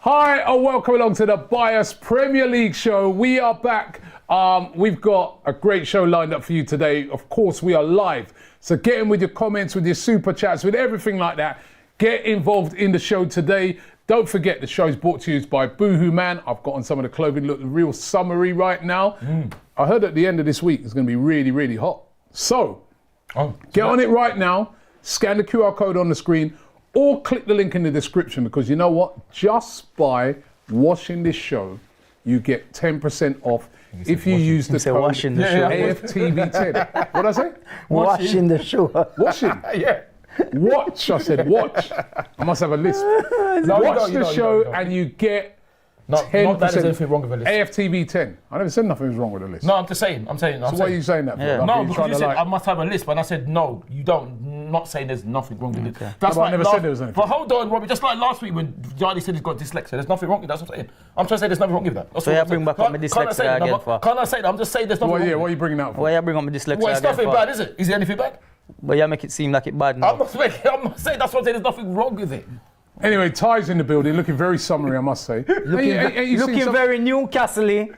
Hi, and welcome along to the Bias Premier League show. We are back. We've got a great show lined up for you today. Of course, we are live. So get in with your comments, with your super chats, with everything like that. Get involved in the show today. Don't forget, the show is brought to you by boohooman. I've got on some of the clothing, look real summery right now. I heard at the end of this week it's going to be really, really hot. So get on it right now. Scan the QR code on the screen or click the link in the description, because you know what? Just by watching this show, you get 10% off if you use the code washing the show. AFTV10. What did I say? Washing the show. Washing? Yeah. Watch, I said watch. I must have a list. Watch the show and you get 10%. Not that there's anything wrong with the list. AFTV10. I never said nothing was wrong with the list. No, I'm just saying. So why are you saying that for? Yeah. Like, No, you're because trying you to said like- I must have a list, but I said no, you don't. Not saying there's nothing wrong with it. That's No, but I like never said there was anything. But hold on, Robbie. Just like last week when Johnny said he's got dyslexia, there's nothing wrong with that. That's what I'm saying. I'm trying to say there's nothing wrong with that. That's So what you I'm bring saying. back up my Can't I say dyslexia that? again No, for? Can't I say that? I'm just saying there's nothing Well, wrong yeah, with what are it. you bringing out for? Well, you bring up my dyslexia Well, it's again nothing for? bad, is it? Is it anything bad? But you make it seem like it bad now. I'm not saying that's what I'm saying. There's nothing wrong with it. Anyway, Ty's in the building, looking very summery, I must say. Looking very Newcastle-y.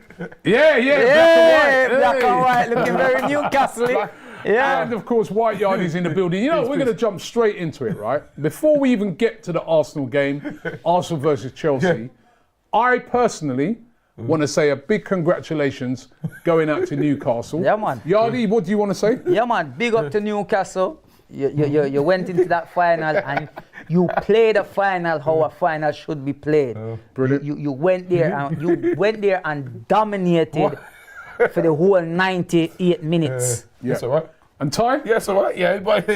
Yeah, Black and white. Hey. Looking very Newcastle-y. Yeah. And of course, White Yard is in the building. You know, we're going to jump straight into it, right? Before we even get to the Arsenal game, Arsenal versus Chelsea, I personally want to say a big congratulations going out to Newcastle. Yeah, man. Yardy, what do you want to say? Yeah, man. Big up to Newcastle. You went into that final and you played a final how a final should be played. Brilliant. You went there and dominated for the whole 98 minutes. Yeah. That's all right. And Ty? Yes, all right. Yeah, but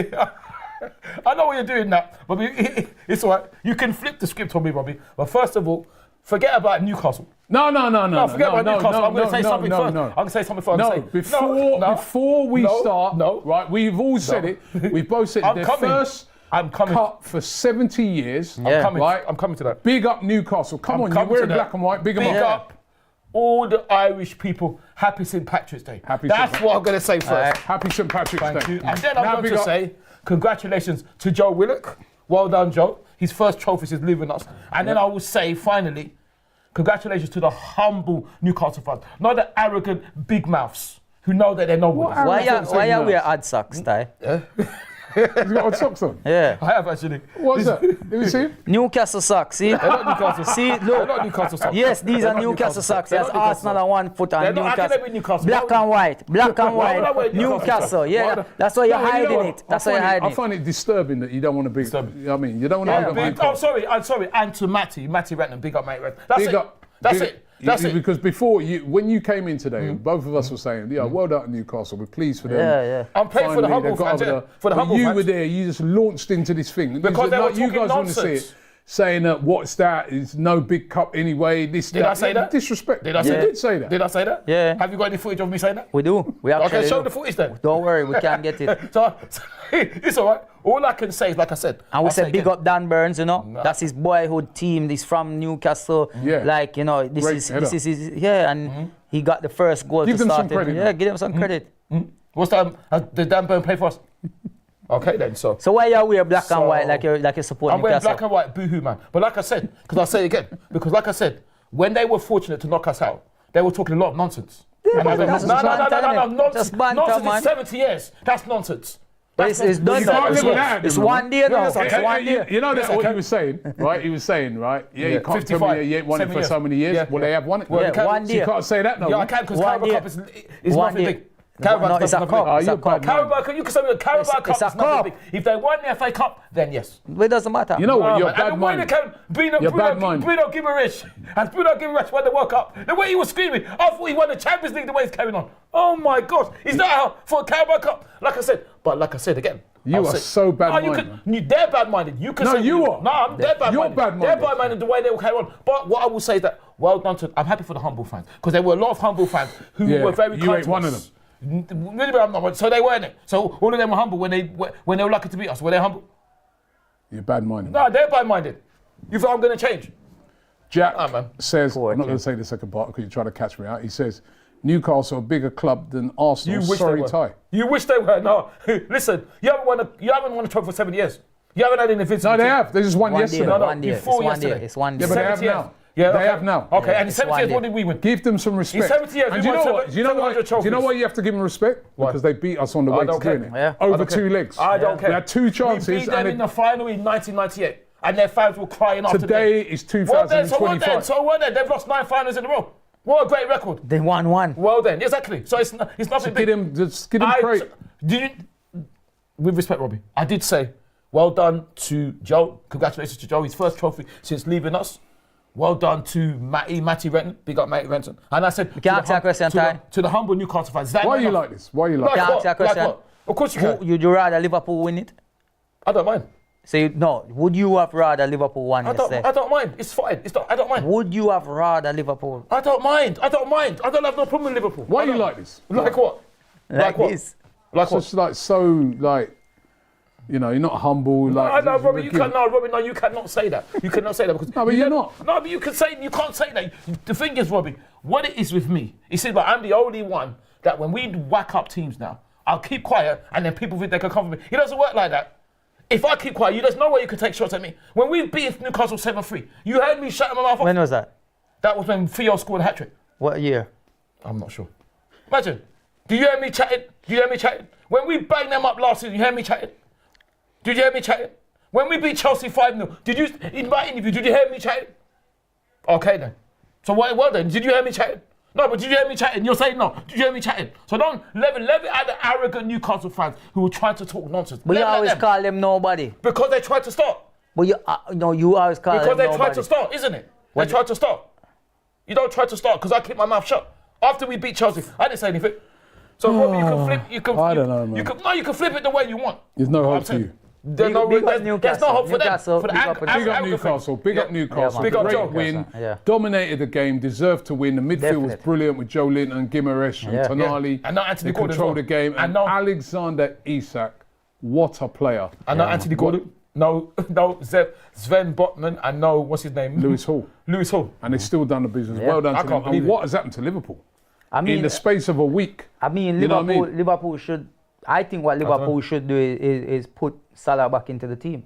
I know what you're doing now. But it's all right. You can flip the script on me, Robbie. But first of all, forget about Newcastle. No, Forget about Newcastle. I'm going to say something first. no. I'm going to say something first. No, before we start, no. right, we've all said it. We've both said I'm it. coming. I'm coming. Cup for 70 years. Yeah. I'm coming to that. Big up Newcastle. Come on, you're coming to wearing that. black and white. Big 'em Big up. up all the Irish people. Happy St. Patrick's Day. That's what I'm going to say first. Happy St. Patrick's Thank Day. you. And then I'm Now going big to up- say congratulations to Joe Willock. Well done, Joe. His first trophy is leaving us. And then I will say, finally, congratulations to the humble Newcastle fans. Not the arrogant big mouths who know that they're no winners. Why are we odd socks, Ty? He's got odd socks on. Yeah. I have actually. What's that? Let me see. Newcastle socks, see? They're not Newcastle. See, They're look. not Newcastle socks. Yes, these They're are not Newcastle socks. They're There's not Newcastle Arsenal on one foot and They're not- how can Newcastle. they be Newcastle? Black and white. Black and Why would I wear white. Newcastle Newcastle. socks? Yeah, Why- that's why you're No, you know hiding what? it. That's why you're hiding I find it disturbing that you don't want to be. Disturbing. I mean, you don't want to. I'm sorry. And to Matty Ratnam, big up, mate. That's Big it. up. That's Big- it. That's it. Because before when you came in today, both of us were saying, "Yeah, well done, Newcastle. We're pleased for them." Yeah. I'm playing for the Finally, humble they got fans. over Yeah. the- For the but humble you fans. were there. You just launched into this thing Because they were you talking guys want to see nonsense. it, saying that what's that? It's no big cup anyway. This Did I say that? Disrespect. Did I You say that? did say that. Did I say that? Yeah. Have you got any footage of me saying that? We do. We actually Okay, show do. the footage then. Don't worry, we can get it. So it's all right. All I can say is, like I said, And we I'll said say big again, up Dan Burns, you know. That's his boyhood team. He's from Newcastle. Yeah. Like, you know, Great this header. is his, yeah, and he got the first goal Give to them some start it. credit, Yeah, man. give them some credit. What's that? Did Dan Burn play for us? Okay then, so. So why you wear black and So- white like you're supporting I'm wearing Newcastle? black and white, boohoo man. But like I said, because I'll say it again, because like I said, when they were fortunate to knock us out, they were talking a lot of nonsense. Yeah, And I but went, that's no, just banter, innit? nonsense. Just banter, Nonsense man. is 70 years. That's nonsense. But it's done You now. can't It's live with that, It's man. one day now. Yes, I It's can. one day. You know Yes, that's I what can. he was saying, right? He was saying, right? Yeah, you can't tell 55, me you ain't won it 7 for years. so many years. Yeah, Well, yeah. they have won it. Well, Yeah, you can't- one So you day. can't say that, no. Yeah, I man. can, because One Carabao day. Cup is One nothing day. big. Carabao No, Cup it's is a nothing cup. big. Oh, It's a you're cup. bad, man. Carabao Cup, you can say the Carabao It's Cup a is nothing cup. big. If they won the FA Cup, then yes. But it doesn't matter. You know what? You're man. bad And the way mind. they can, Bruno Guimaraes, and Bruno Guimaraes won the World Cup, the way he was screaming, I thought he won the Champions League the way he's carrying on. Oh my gosh, he's not out for a Carabao Cup. Like I said again. You I'll are say- so bad-minded, Oh, they're bad-minded. You can No, say you are. No, they're bad-minded. You're bad-minded. They're bad-minded the way they will carry on. But what I will say is that, well done to, I'm happy for the humble fans, because there were a lot of humble fans who Yeah, were very you kind ain't to one us. of them. Really, I'm not one. So they weren't it. So all of them were humble when they were lucky to beat us. Were they humble? You're bad-minded. No, they're bad-minded. You think I'm going to change? Jack Ah, man. says, Forward, I'm not going to say the second part because you're trying to catch me out. He says, Newcastle a bigger club than Arsenal. You wish Sorry, they were. Ty. You wish they were. No, listen. You haven't won a trophy for 7 years. You haven't had an invincible. No, they team. have. They just won One day, yesterday. No, one day. It's before one day. yesterday. It's one day. Yeah, but they have 70 years. now. Yeah, They have now. Okay, Yeah, and in it's 70 years, one what did we win? Give them some respect. 70 years, and we do you won know what? Do you know 700 what? Do you know why trophies. you have to give them respect? Why? Because they beat us on the way to don't care. doing it. Yeah. Over I don't 2 care. legs. I don't care. We had 2 chances. We beat them and in the final in 1998, and their fans were crying after today is Well then, 2025. so what then? They've lost 9 finals in a row. What a great record. They won one. Well then, exactly. So it's nothing big. Just give him credit. With respect, Robbie, I did say, well done to Joe. Congratulations to Joe. His first trophy since leaving us. Well done to Matty Renton. Big up Matty Renton. And I said, Can I ask you a question, Ty? to the humble Newcastle fans. Why are you like this? Why are you like Can I this? ask you a question? what? Of course you can. Would you rather Liverpool win it? I don't mind. No. Would you have rather Liverpool won I yesterday? don't mind. It's fine. I don't mind. Would you have rather Liverpool? I don't mind. I don't have no problem with Liverpool. Why are you like this? Like what? Like what? this? Like It's what? just like so like, you know, you're not humble. Like, I know, Robbie, you give- can't. No, Robbie, no, you cannot say that. You cannot say that because. No, but you're not. No, but you can't say that. The thing is, Robbie, what it is with me, you see, like I'm the only one that when we whack up teams now, I'll keep quiet and then people think they can come for me. It doesn't work like that. If I keep quiet, there's no way you can take shots at me. When we beat Newcastle 7-3, you heard me shutting my mouth off. When was that? That was when Theo scored a hat trick. What year? I'm not sure. Imagine. Do you hear me chatting? When we banged them up last season, you hear me chatting? Did you hear me chatting? When we beat Chelsea 5-0, in my interview, did you hear me chatting? Okay then. So well then, did you hear me chatting? No, but did you hear me chatting? You're saying no. Did you hear me chatting? So don't level it at the arrogant Newcastle fans who are trying to talk nonsense. But you Level at always them. call them nobody. Because they tried to start. But you always call Because them they nobody. tried to start, isn't it? They tried to start. You don't try to start because I keep my mouth shut. After we beat Chelsea, I didn't say anything. So Robbie, you can flip. I don't know, man. You can flip it the way you want. There's no What hope I'm for saying. you. There's Big no, up there's no Newcastle. hope for them. Newcastle, For the big up Big up arrogant Newcastle. fans. Big up Yeah, Newcastle. man. Big up Great Joe. win. Yeah. Dominated the game. Deserved to win. The midfield was Definitely. brilliant with Joe Linton and Gimaresh and Yeah. Tonali. And now Anthony They Gordon as controlled well. the game. And And now- Alexander Isak, what a player. I know Anthony Gordon. No, Sven Botman. I know what's his name. Lewis Hall. Lewis Hall. And they've still done the business. Yeah. Well done I to can't them. believe And it. what has happened to Liverpool? I mean, In the space of a week. You know what I mean? Liverpool should. I think what Liverpool should do is put Salah back into the team.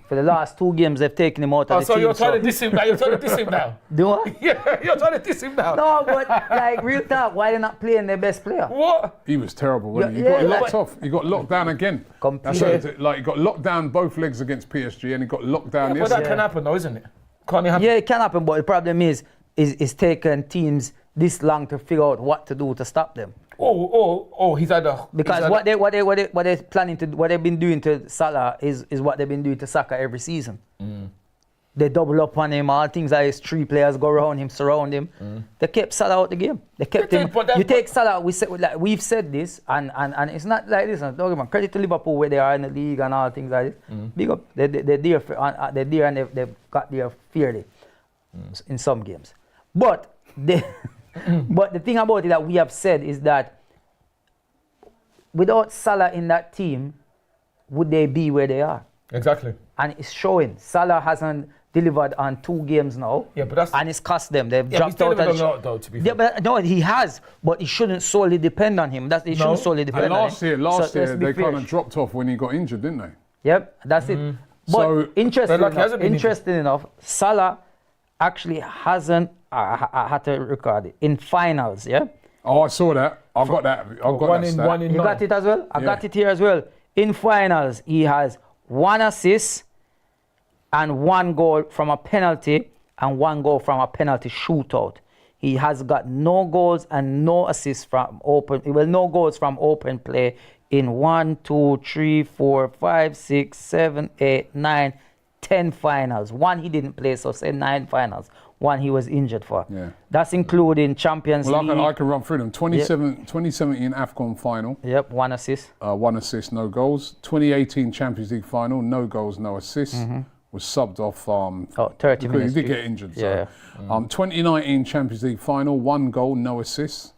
For the last 2 games, they've taken him out of the So team. you're trying to diss him now. You're trying to diss him now. Do what? Yeah, you're trying to diss him now. No, but like real talk, why they not playing their best player? What? He was terrible, wasn't he? Yeah, He got yeah, locked like- off. He got locked down again. Completely. Like he got locked down both legs against PSG and he got locked down But yesterday. that can happen though, isn't it? Can't it happen? Yeah, it can happen, but the problem is taking teams this long to figure out what to do to stop them. Oh, he's had a... Because he's had what they're planning to, what they've been doing to Salah is what they've been doing to Saka every season. They double up on him, all things like his 3 players go around him, surround him. They kept Salah out the game. They kept They him. did, but that- You take Salah, we've said this, and it's not like this. Don't give them credit to Liverpool where they are in the league and all things like this. Big up. They're there and they've got there fairly in some games. But but the thing about it that we have said is that without Salah in that team, would they be where they are? Exactly. And it's showing. Salah hasn't delivered on 2 games now. Yeah, but that's... And it's cost them. They've Yeah, he's dropped out. delivered a lot though, to be fair. Yeah, but no, he has. But he shouldn't solely depend on him. He shouldn't solely depend And on last him. year, So let's be they fair. kind of dropped off when he got injured, didn't they? Yep, that's it. But So- interesting But like he hasn't been enough, Salah actually hasn't had to record it in finals, yeah? Oh, I saw that. I've got that. I've got One that in stat. one in You nine. got it as well? I Yeah. got it here as well. In finals, he has 1 assist and 1 goal from a penalty and 1 goal from a penalty shootout. He has got no goals and no assists from no goals from open play in 1, 2, 3, 4, 5, 6, 7, 8, 9, 10 finals. 1 he didn't play, so say 9 finals. 1 he was injured for. Yeah. That's including Champions Well, League. I can run through them. 2017 AFCON final, Yep, 1 assist. 1 assist, no goals. 2018 Champions League final, no goals, no assists. Was subbed off. 30 because minutes. He did get injured. Yeah. So. 2019 Champions League final, 1 goal, no assists.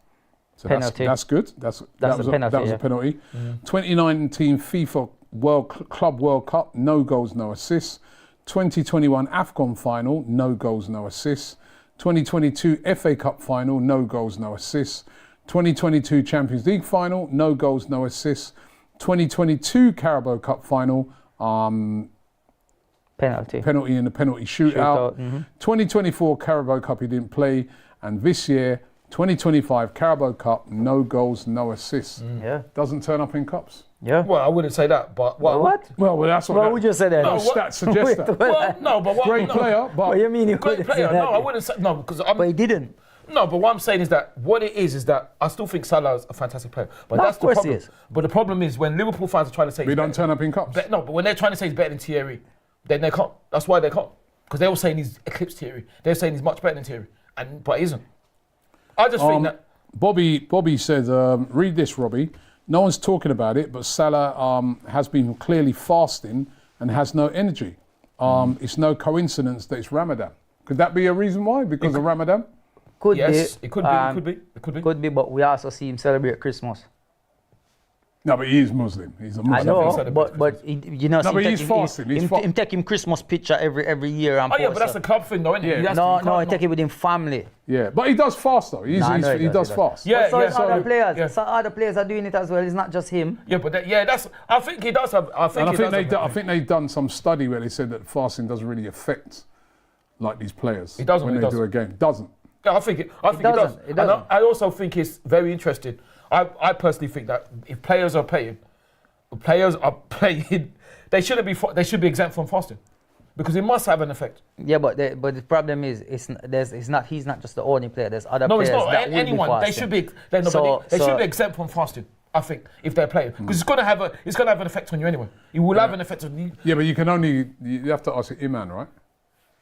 So Penalty. that's good. That was a penalty, That was yeah. a penalty. 2019 FIFA Club World Cup, no goals, no assists. 2021 AFCON final, no goals, no assists. 2022 FA Cup final, no goals, no assists. 2022 Champions League final, no goals, no assists. 2022 Carabao Cup final, Penalty. penalty in the penalty shootout. 2024 Carabao Cup he didn't play, and this year 2025 Carabao Cup, no goals, no assists. Yeah. Doesn't turn up in cups. Yeah. Well, I wouldn't say that, but What? Well, that's what. What would you say then? those stats suggest that. Well, no, but what? Great no, player, but What do you mean you Great wouldn't player. say No, I that? wouldn't say no because I'm. But he didn't. No, but what I'm saying is that what it is that I still think Salah is a fantastic player. But No, that's of course the he problem. is. But the problem is when Liverpool fans are trying to say we he's don't better, turn up in cups. no, but when they're trying to say he's better than Thierry, then they can't. That's why they can't. Because they're all saying he's eclipsed Thierry. They're saying he's much better than Thierry, but he isn't. I just think that. Bobby said, read this, Robbie. No one's talking about it, but Salah has been clearly fasting and has no energy. It's no coincidence that it's Ramadan. Could that be a reason why? Because of Ramadan? Could Yes, be. it could be. It could be. It could be. Could be, but we also see him celebrate Christmas. No, but he is Muslim. He's a Muslim. I know, celebrate but you know, No, but him he's fasting. He's him take him Christmas picture every year and Oh yeah, post but that's it. a club thing, though, isn't it? Yeah. He has No, to, you no, he can't- take it with him family. Yeah, but he does fast though. Nah, I know He does fast. Yeah, So yeah. other players, yeah. so other players are doing it as well. It's not just him. Yeah, but that's. I think he does have. I think And I he think does have- I think they've done some study where they said that fasting doesn't really affect like these players. It doesn't, when it they doesn't. do a game. Doesn't. Yeah, I think it does. doesn't, it And doesn't. I also think it's very interesting. I personally think that if players are playing, they shouldn't be. They should be exempt from fasting, because it must have an effect. Yeah, but the problem is, he's not just the only player. There's other No, players it's not. that will be Anyone. They fasting. should be. They should be exempt from fasting. I think if they're playing, because it's gonna have an effect on you anyway. It will have an effect on you. Yeah, but you have to ask Iman, right?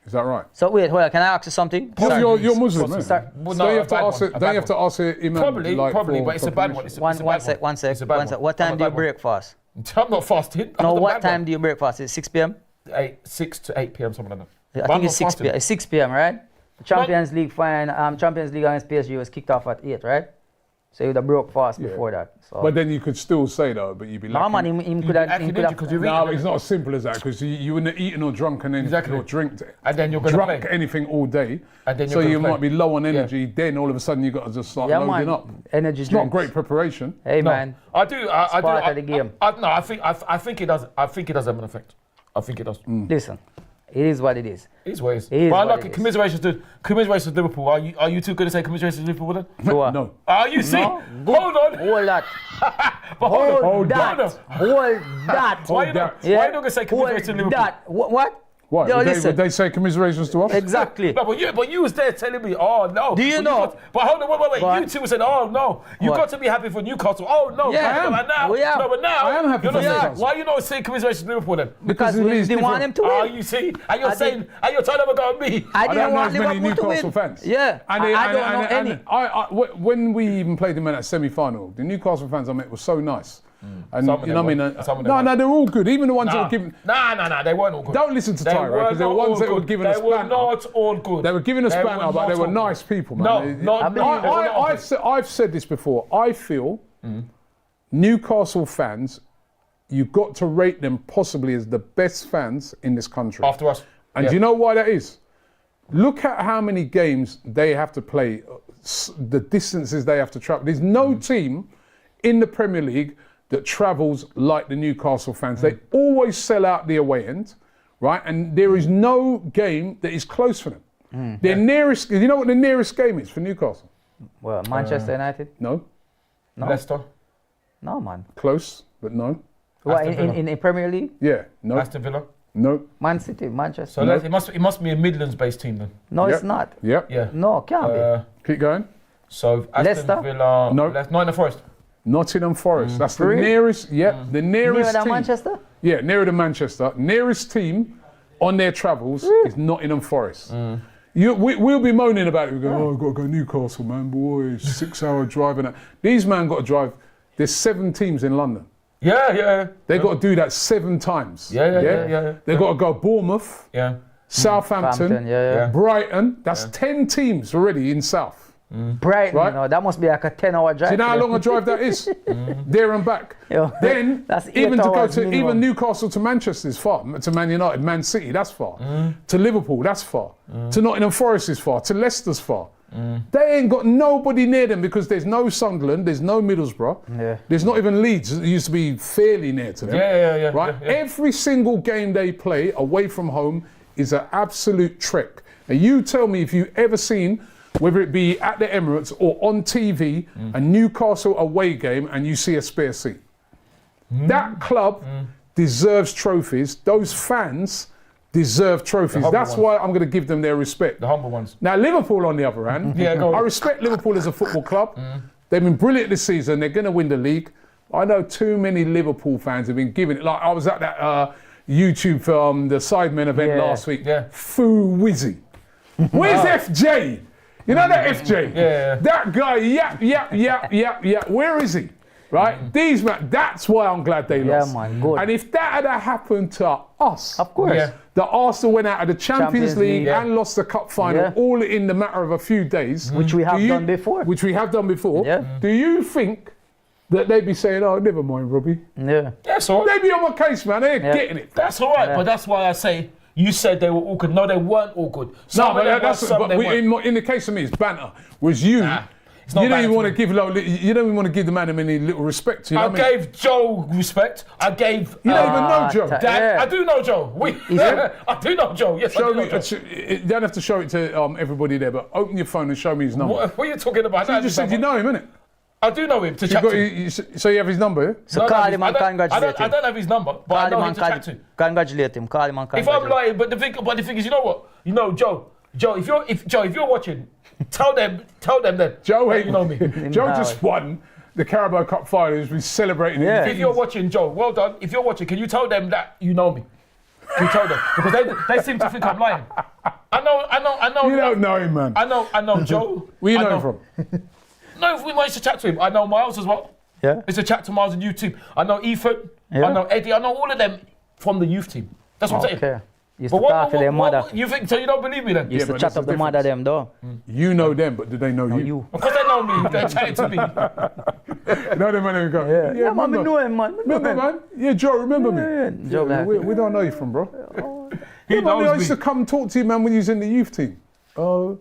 Is that right? So wait, hold on, can I ask you something? You're Muslim, isn't Sorry. it? Well, So no, you a have to bad ask one, it. a Don't you bad have to ask it Iman? Probably, like, but for it's a bad one. It's a One bad sec. It's a bad one. What time I'm a do you bad one. break fast? I'm not fasting. No, I'm the what bad time one. do you break fast? Is it 6 p.m.? 6 to 8 p.m. something like that. I But I'm think it's not 6 p.m. fasting. It's 6 p.m. right? Champions League Champions League against PSG was kicked off at 8, right? So you would have broke fast before that. So. But then you could still say though, but you'd be no lacking. man, him could have. Because you're No, eating, it's not as simple as that because you wouldn't have eaten or drunk and then Exactly. or drink and then you're gonna drunk play. anything all day. And then so you're you gonna might play. be low on energy. Then all of a sudden you got to just start Yeah, loading man. up. Energy It's not drinks. great preparation. Hey No, man, I do. I do. part of the game. No, I think it does. I think it does have an effect. I think it does. listen, it is what it is. It is what it is. It is But I what like it it. is. Commiserations to Liverpool. Are you too good to say commiserations to Liverpool then? Sure. No. Are you see? No. Hold on. Hold that. But Hold that. that. Hold that. Why you that. not? Why you not gonna say commiserations to Hold Liverpool? that. What? What? Yo, Would listen. they say commiserations to us? Exactly. No, but you was there telling me, oh no. Do you But know? but hold on, wait. Go on. You two said, oh no, you What? got to be happy for Newcastle. Oh no, Yeah, no, I am. but now, We are. no, but now, I am happy you're for not saying- Newcastle. Why are you not saying commiserations to Liverpool then? Because it we is didn't want him different. to Ah, win. you see, and you're I saying, did- and you're trying to go on me. I I didn't don't know want as many Liverpool to Newcastle win. fans. Yeah, I don't know any. When we even played them in that semi-final, the Newcastle fans I met were so nice. And Some of you know them what I mean? were. Some of them No, were. they're all good. Even the ones that Nah, were given. nah, they weren't all good. Don't listen to They Tyra because they're not ones all that were good. giving us They were banter. not all good. They were giving us They banter, were but they not were all nice good. people, man. No, They- not I no, believe- they were not good. I've said this before. I feel Newcastle fans, you've got to rate them possibly as the best fans in this country. After us. And Yeah. do you know why that is? Look at how many games they have to play, the distances they have to travel. There's no team in the Premier League that travels like the Newcastle fans. They always sell out the away end, right? And there is no game that is close for them. Their nearest, you know what the nearest game is for Newcastle? Well, Manchester United? No. Leicester, No, man. Close, but no. What, Aston Villa. in the Premier League? Yeah, no. Aston Villa. No. Man City, Manchester. So it must be a Midlands-based team then. No, Yep. it's not. Yep. Yeah. No, can't be. Keep going. So Aston Leicester? Villa. No. Nottingham Forest. Nottingham Forest. That's the Really? nearest. Yep, the Nearer nearest than team. Manchester? Yeah, nearer than Manchester. Nearest team on their travels is Nottingham Forest. We'll be moaning about it. We go, oh, I've got to go Newcastle, man. Boy, 6-hour driving. These man got to drive. There's 7 teams in London. Yeah. They got to do that 7 times. Yeah. They got to go Bournemouth, Yeah. Southampton, Southampton, yeah. Brighton. That's 10 teams already in South. Brighton, Right. no, that must be like a 10-hour drive. Do you know how for long them. a drive that is? There and back. Yeah. Then That's 8 even to go hours to minimum. even Newcastle to Manchester is far. To Man United, Man City, that's far. To Liverpool, that's far. To Nottingham Forest is far. To Leicester's far. They ain't got nobody near them because there's no Sunderland, there's no Middlesbrough, there's not even Leeds. It used to be fairly near to them. Yeah. Right? Yeah. Every single game they play away from home is an absolute trek. And you tell me if you've ever seen, whether it be at the Emirates or on TV, a Newcastle away game and you see a spare seat. That club deserves trophies. Those fans deserve trophies. That's ones. why I'm going to give them their respect. The humble ones. Now, Liverpool, on the other hand, I respect Liverpool as a football club. They've been brilliant this season. They're going to win the league. I know too many Liverpool fans have been giving it. Like, I was at that YouTube film, the Sidemen event last week. Foo Wizzy. Where's FJ? You know that FJ? Yeah. That guy, yap. Where is he? Right? These man, that's why I'm glad they lost. Man, good. And if that had happened to us, Of course. Yeah. that Arsenal went out of the Champions League yeah. and lost the cup final all in the matter of a few days. Which we have done before. Which we have done before. Yeah. Do you think that they'd be saying, oh, never mind, Robbie? Yeah. That's all right. They'd be on my case, man. They're getting it. That's all right, but that's why I say you said they were all good. No, they weren't all good. No, but that's in the case of me, it's banter. Whereas you, it's not you don't even banter want to to give you don't even want to give the man any little respect. You know I what I mean? gave Joe respect. I gave. You don't even know Joe. Dad, I do know Joe. I do know Joe. Yes, Show I do me. know Joe. You don't have to show it to everybody there, but open your phone and show me his number. What are you talking about? You just said you know him, innit? I do know him to chat to. So you have his number, yeah? So call him and congratulate I him. don't have his number, but I know him to chat to. Congratulate him. Call him and If congratulate I'm lying, but the thing is, you know what? You know, Joe, if you're watching, tell them then. Joe, that you know me. Joe just won the Carabao Cup finals. We're celebrating. Yeah. If you're watching, Joe, well done. If you're watching, can you tell them that you know me? Can you tell them? Because they seem to think I'm lying. I know. You don't know him, man. I know Joe. Where you know him from? No, we managed to chat to him. I know Miles as well. Yeah. It's a chat to Miles on YouTube. I know Ethan. Yeah. I know Eddie. I know all of them from the youth team. That's what I'm saying. Okay. Used to talk to their mother. You think so? You don't believe me then? Used to but chat that's up the the mother them though. You know them, but do they know you? You. Of course they know me. They're chatting to me. No, them man, go. Yeah, man, me know him, man. Remember, man? Yeah, Joe, remember me? Yeah, Joe, like- we don't know you from, bro. He Man, I knows used me. to come talk to you, man, when you was in the youth team. Oh.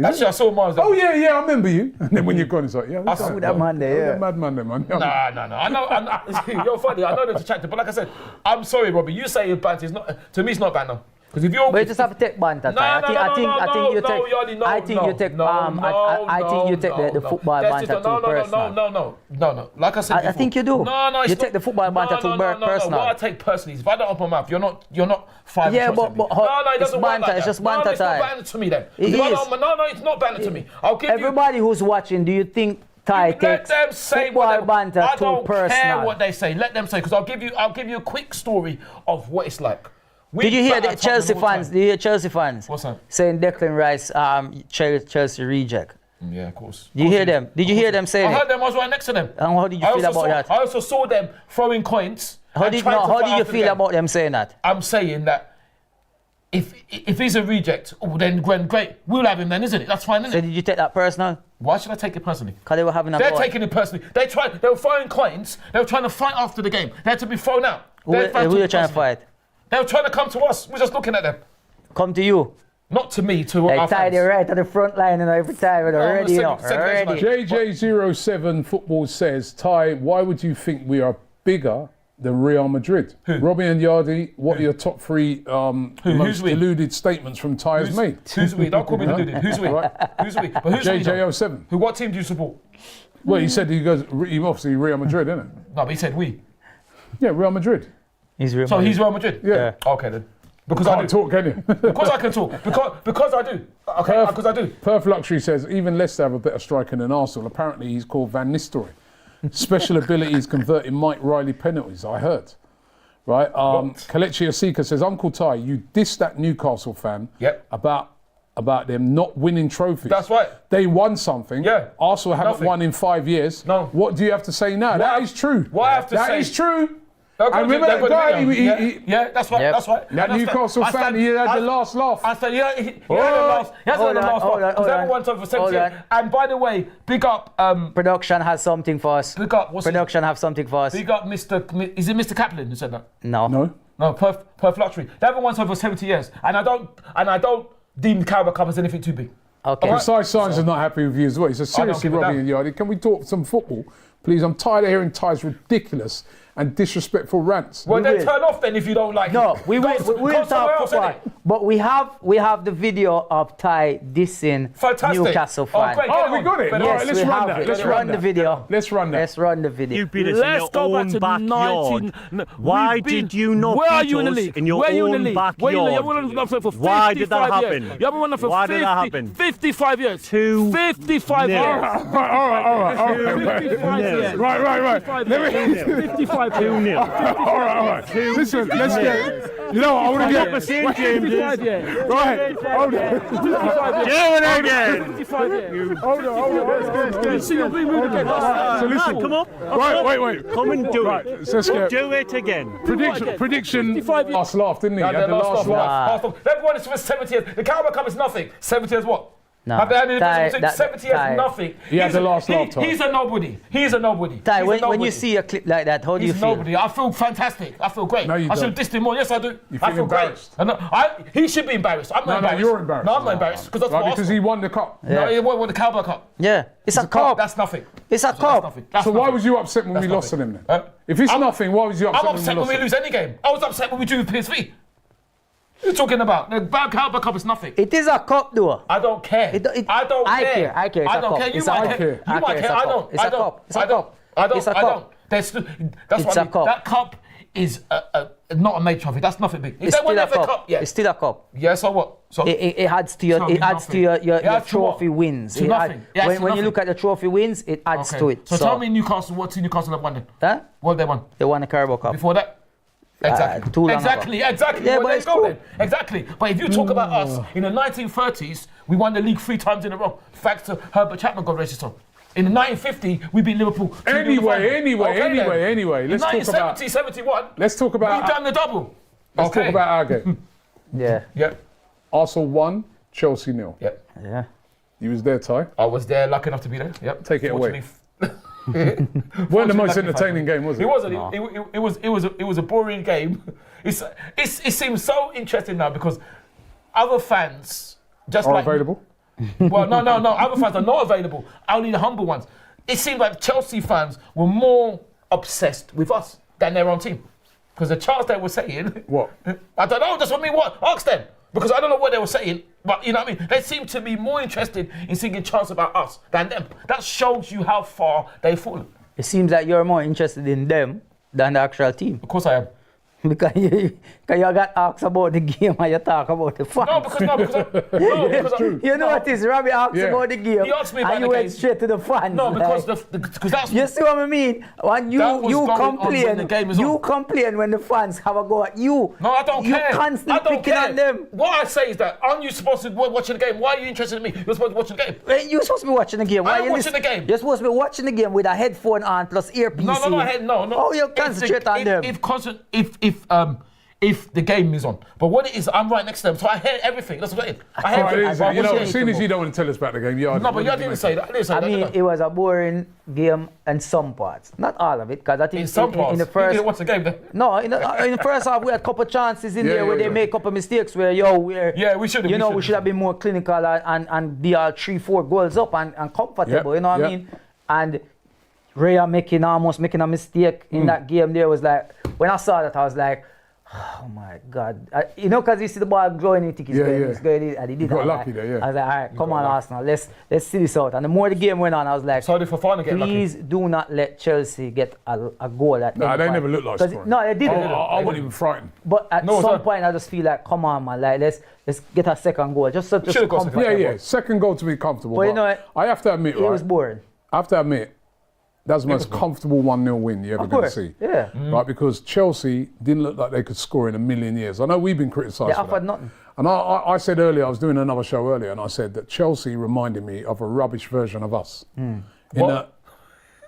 Actually, I saw Miles. Oh, yeah, I remember you. And then when you're gone, it's like, yeah. saw that man there, yeah. Mad man there, man. No. I know. You're funny. I know them to chat to, but like I said, I'm sorry, Robbie. You say it's banter. It's not. To me, it's not banter. Because if you're. But you just have to take banter. I think you take the football banter too personal. No. Like I said before. I think you do. No, you take the football banter too personal. What I take personally is if I don't open my mouth, you're not five. Yeah, but it doesn't it's work banter. like It's that. just banter No, it's not time. banter to me then. It If I is. don't- No, it's not banter to me. I'll give you. Everybody who's watching, do you think Ty Let takes them say football banter I too don't care personal? what they say. Let them say, because I'll give you a quick story of what it's like. Did you hear the Chelsea fans? Did you hear Chelsea fans? What's that? Saying Declan Rice, Chelsea reject. Yeah, of course. Did you hear them? Did you hear them saying I heard it? them. I was right next to them. And how did you feel about that? I also saw them throwing coins. How did you feel about them saying that? I'm saying that if he's a reject, then great. We'll have him then, isn't it? That's fine, isn't So it? did you take that personal? Why should I take it personally? Because they were having a They're ball. taking it personally. They were throwing coins. They were trying to fight after the game. They had to be thrown out. Who were trying to fight? They were trying to come to us. We're just looking at them. Come to you. Not to me, to They our tie fans. the right at the front line and every time they're ready, you know. segregation, Ready. JJ07 Football says, Ty, why would you think we are bigger than Real Madrid? Robbie and Yardi, what are your top three most Who's we? deluded statements from Ty has made? Who's we? Don't call me deluded. Who's we? Who's we? But who's we? though? JJ07. What team do you support? Well, he said he obviously Real Madrid, isn't it? No, but he said we. Yeah, Real Madrid. He's real. So he's Real Madrid? Yeah. Okay then. Because I Can't do. talk, can you? Because I can talk. Because I do. Okay, because I do. Perth Luxury says, even Leicester have a better striker than Arsenal. Apparently he's called Van Nistelrooy. Special abilities converting Mike Riley penalties, I heard. Right? Kelechi Osika says, Uncle Ty, you dissed that Newcastle fan about them not winning trophies. That's right. They won something. Yeah. Arsenal haven't Nothing. won in 5 years. No. What do you have to say now? That is true. What I have to say- That is true. They're I gonna remember do- that they're guy. gonna do He, it. Yeah, that's right. Yep. That's right. that And Newcastle fan, he had the last laugh. I said, he had the last. He has had the last hold on, laugh. Because hold on. everyone's over 70 Hold years. on. And by the way, big up. Production has something for us. Big up. What's his- Production have something for us. Big up, Mr. Is it Mr. Kaplan who said that? No. No, Perth Luxury. Everyone's over 70 years, and I don't deem the Carabao Cup as anything too big. Okay. Precise Science is not happy with you as well. He says, seriously, give a Robbie damn. and Yardy, can we talk some football? Please, I'm tired of hearing Ty's ridiculous and disrespectful rants. Well, then will. turn off then if you don't like No, it. we'll Go talk somewhere else, football. innit? But we have the video of Ty dissing Fantastic. Newcastle fan. great. Oh, we got it. Yes, All right, let's we run have that. it. Let's run the video. Let's run that. Let's run the video. You beat us in your own backyard. Why did you not Where are beat you in the us league? in your Where are you in the own league? backyard? Where you in the league? You haven't won nothing for 55 Why did that happen? years. You haven't won nothing for Why did that 50, happen? 55 years. 55 years. All right. 55 years. Right. 55 years. All right. Listen, let's get. You know what? I want to get. Never seen James. 55 years. Right. Hold on. 55 years. Do it again. 55 years. Hold on. You see, you're being rude again. So listen. Come up. Right. Wait. Come and do Right. it. So let's get. Do it again. Prediction. 55 years. Last laugh, didn't he? Yeah, He had the last laugh. last laugh. They've won it for 70 years. The Carabao Cup is nothing. 70 years what? No. Have they had any Ty, difference? 70 years Ty. nothing. He had the last laugh, Ty. He's a nobody. He's a nobody. Ty, He's a when nobody. you see a clip like that, how do you He's feel? nobody. I feel fantastic. I feel great. No, you I should don't. have dissed him more. Yes, I do. You I feel feel embarrassed. great. He should be embarrassed. I'm not No, embarrassed. you're embarrassed. No, I'm not embarrassed because that's Right, what because he won the cup. No, he won the Carabao Cup. Yeah, it's a cup. That's nothing. It's a That's cup. nothing. That's So why nothing. was you upset when we That's lost to nothing. them then? If it's nothing, why was you upset I'm when upset we when lost we lose any game. I was upset when we drew with PSV. What are you talking about? The Carabao Cup is nothing. It is a cup, though. I don't care. I don't care. I care. It's I a don't cup. care. You It's a might cup. care. I You might care. It's care. a I cup. don't. It's I a don't. cup. It's a I don't. cup. I don't. It's a I cup. don't. That's It's what a I mean. cup. That cup is not a made trophy. That's nothing big. If It's they won still a the FA cup. Cup, yeah. It's still a cup. Yeah. So what? So It adds to your So it adds to your It adds to trophy what? wins. To It nothing. It adds when to when you nothing. look at the trophy wins, it adds okay. to it. So tell me Newcastle. What team Newcastle have won then? Huh? What have they won They won the Carabao Cup. before that? Exactly. too long Exactly. Yeah, Well, but there it's you go cool. then. Exactly. But if you talk about us in the 1930s, we won the league 3 times in a row. Thanks to Herbert Chapman got registered. In the 1950, we beat Liverpool. to the final. Anyway, In let's talk about 1970, 71, let's talk we about done the double. let's talk about our game. Yeah. Yeah. Arsenal 1, Chelsea 0. Yeah. Yeah. You was there, Ty. I was there, lucky enough to be there. Yep. Take it away. Fortunately, Weren't the most lucky entertaining game, was it? It wasn't. It was a boring game. It seems so interesting now because other fans just Are like available? Well, no. Other fans are not available. Only the humble ones. It seemed like Chelsea fans were more obsessed with us than their own team. Because the charts they were saying, What? I don't know. That's what I mean. What? Ask them. Because I don't know what they were saying. But you know what I mean. They seem to be more interested in singing chants about us than them. That shows you how far they've fallen. It seems like you're more interested in them than the actual team. Of course I am. Because you got asked about the game and you talk about the fans. No, because You know what is Robbie asked Yeah. about the game He asked me about and you the went game. straight to the fans. no, because like, because that's you see what I mean? When That you was going on complain, when the game is you on. complain when the fans have a go at you. No, I don't you care. constantly I don't picking care. on them. What I say is that, aren't you supposed to be watching the game? Why are you interested in me? You're supposed to be watching the game. Hey, you're supposed to be watching the game. Why I'm are you watching the game. You're supposed to be watching the game with a headphone on plus earpiece. No. in. Oh, you concentrate on them. If the game is on. But what it is, I'm right next to them, so I hear everything. That's what I'm saying. I hear All right, everything. listen, you know, But as soon as you don't want to tell us about the game, you No, but you didn't say that. I didn't say I that. mean, did I? it was a boring game in some parts. Not all of it, because I think In some parts. in the You first... didn't watch the game then. No, in the first half, we had a couple of chances in Yeah, there where yeah, they yeah. make a couple of mistakes where, Yeah, we should have. you know, we should have been more clinical and be all 3-4 goals up and comfortable, Yep, you know what I yep. mean? And Raya almost making a mistake in that game there was like, when I saw that, I was like, oh my God. You know, because you see the ball going, you think it's going, it's going, and he did got that. lucky there, yeah. I was like, all right, come on, Arsenal, let's see this out. And the more the game went on, I was like, So did Fofana get lucky? please do not let Chelsea get a goal at No, any they point. never looked like 'Cause scoring. No, they didn't. I wasn't even frightened. But at No, some sir. point, I just feel like, come on, man, like let's get a second goal. Just Should've got second. comfortable. Yeah. Second goal to be comfortable. But you But know, I have to admit, It was right? boring. I have to admit, that's the most comfortable 1-0 win you're ever going to course, see. yeah. Right, because Chelsea didn't look like they could score in a million years. I know we've been criticised They for offered that. nothing. And I said earlier, I was doing another show earlier, and I said that Chelsea reminded me of a rubbish version of us. In What?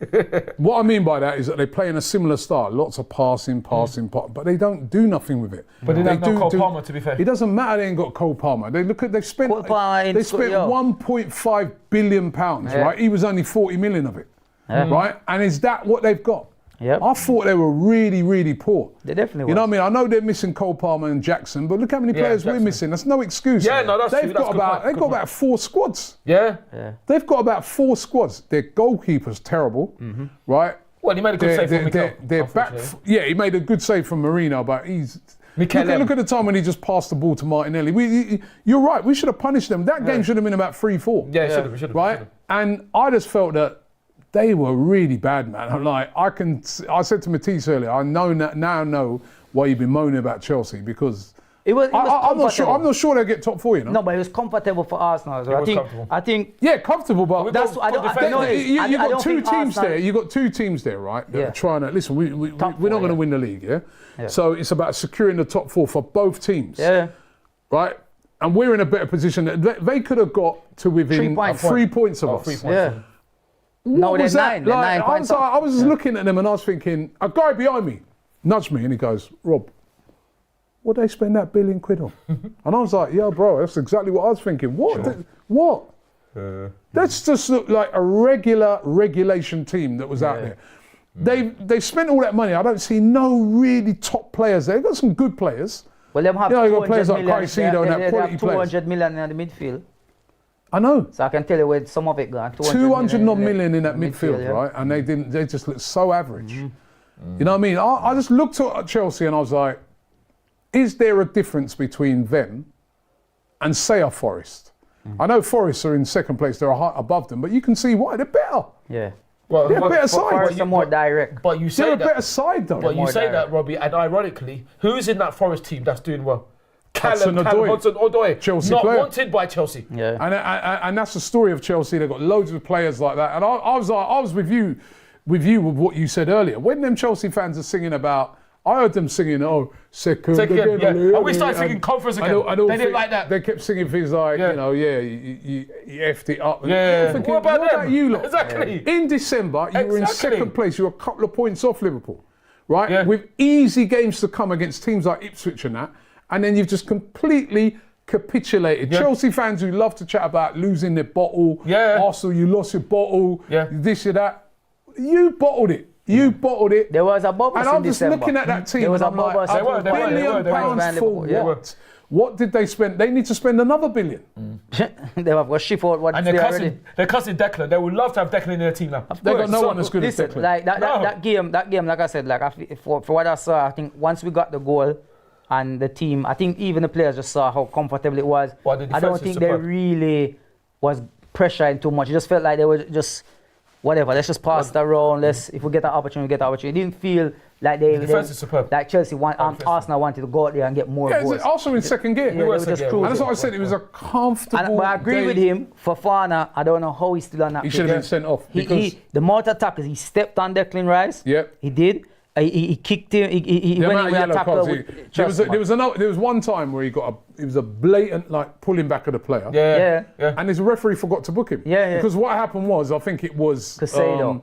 that, what I mean by that is that they play in a similar style, lots of passing, but they don't do nothing with it. But they They have no do- Cole do- Palmer, to be fair. It doesn't matter they ain't got Cole Palmer. They've spent Cole Palmer ain't they scored, spent yo. 1.5 billion pounds, Yeah. right? He was only 40 million of it. Right? And is that what they've got? Yep. I thought they were really, really poor. They definitely You know was. what I mean? I know they're missing Cole Palmer and Jackson, but look how many players we're Jackson. missing. That's no excuse. Yeah, no, that's they've true. got That's good about point. they've Good got point. about 4 squads. Yeah. They've got about 4 squads. Their goalkeeper's terrible, right? Well, he made a good save from Mikel. They're back. Yeah, he made a good save from Marino, but he's. Mikel Look at the time when he just passed the ball to Martinelli. You're right. We should have punished them. That game should have been about 3-4. Yeah, should have. Right? And I just felt that they were really bad, man. I'm like, I said to Matisse earlier, I now know why you've been moaning about Chelsea because It was I'm not sure. comfortable. I'm not sure they'll get top 4. You know. No, but it was comfortable for Arsenal. as well. was comfortable. I think Yeah, comfortable, but that's. I don't. I know you I got don't 2 think teams Arsenal- there. You got 2 teams there, right? That Yeah. are trying to listen. We're not Top 4, going to yeah. win the league, yeah? So it's about securing the top 4 for both teams, Yeah. right? And we're in a better position. They could have got to within 3 points of us. 3 points. Yeah. What No, they're was that? 9. They're 9 I points was, off. I was just looking at them and I was thinking, a guy behind me nudged me and he goes, Rob, what they spend that £1 billion on? And I was like, yo, bro, that's exactly what I was thinking. What? What? That's just look like a regulation team that was out there. They spent all that money. I don't see no really top players there. They've got some good players. Well, them have You know, you got 200 players like million. Caicedo and that they quality have players. 200 million in the midfield. I know. So I can tell you where some of it gone. 200 million million in that midfield, yeah. right? And they just looked so average. You know what I mean? I just looked at Chelsea and I was like, is there a difference between them and say a Forest? I know Forest are in second place, they're above them, but you can see why they're better. Yeah. Well, They're a better side. Forest are more direct. But you say They're a that. better side though. But you more say direct. that, Robbie, and ironically, who's in that Forest team that's doing well? Callum Hudson-Odoi. Hudson-Odoi. Chelsea not player. wanted by Chelsea. Yeah. And that's the story of Chelsea. They've got loads of players like that. And I was with you with what you said earlier. When them Chelsea fans are singing about, I heard them singing, second again. Yeah. And we started singing conference again. They didn't like that. They kept singing things like, Yeah. you effed it up. And Yeah. I'm thinking, What about them? you lot? Exactly. In December, you were in Exactly. second place. You were a couple of points off Liverpool, right? Yeah. With easy games to come against teams like Ipswich and that. And then you've just completely capitulated. Yeah. Chelsea fans who love to chat about losing their bottle. Yeah. Arsenal, you lost your bottle. Yeah. This or that. You bottled it. You bottled it. There was a bubble And in I'm just December. looking at that team. There was and a I'm like, bubble. They were, they £1 were, billion they were. pounds for Yeah. what? What did they spend? They need to spend another $1 billion. They have got shift out what And they they're already. cussing Declan. They would love to have Declan in their team now. They got no one as good as Listen, Declan. like that No. game, like I said, for what I saw, I think once we got the goal and the team, I think even the players just saw how comfortable it was. Well, the I don't defense is think they superb. really was pressuring too much. It just felt like they were just whatever. Let's just pass it around. If we get an opportunity, we get an opportunity. It didn't feel like The defense is superb. like Chelsea Arsenal wanted to go out there and get more Yeah, goals. it's also in second gear. Yeah, they were just second gear. cruising. And that's what I said. It was a comfortable. But I agree day. with him. Fofana, I don't know how he's still on that. He pitch. should have been sent off because The multi attackers, he stepped on Declan Rice. Yep. He did. He kicked him. He the went amount in of with a yellow tackle. cards. with There was one time where it was a blatant like pulling back of the player. Yeah. And his referee forgot to book him. Yeah. Because what happened was, I think it was Caicedo.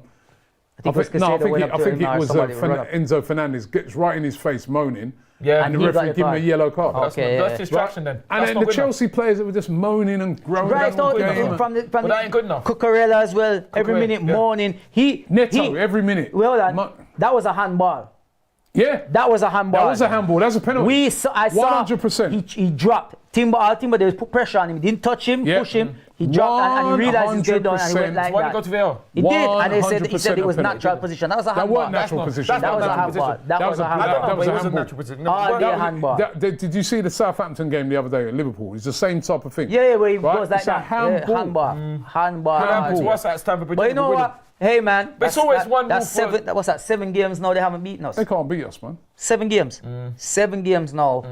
I think it was I Caicedo think went it, up I to think him it or was somebody run up. Enzo Fernandez gets right in his face moaning. Yeah. And the he got referee the gave him a card. yellow card. Okay, That's yeah. distraction then. And That's then not the good enough. Chelsea players that were just moaning and groaning. Right all out game. from the But that ain't good enough. Cucurella as well. Every Cucurella, minute yeah. mourning. Neto, every minute. Well done. That was a handball. Yeah. That was a handball. That was a handball. That's a penalty. I saw 100%. He dropped. Timber, they put pressure on him. He didn't touch him, Yeah. push him. He dropped and he realized he's going down and he went 100%. like Why did that. he go to VAR? He did, and he said it was 100% natural penalty. position. That was a That handball. weren't natural position. That was a handball. That was a handball. That was a It was a handball. natural position. All day That was- handball. Did you see the Southampton game the other day at Liverpool? It's the same type of thing. Yeah, where he Right? goes like It's a that. handball. Handball. Handball. Handball. What's that? Stamford Bridge? But you know what? Hey man, It's always one That's rule for- 7. What's that? 7 games now they haven't beaten us. They can't beat us, man. 7 games. 7 games now.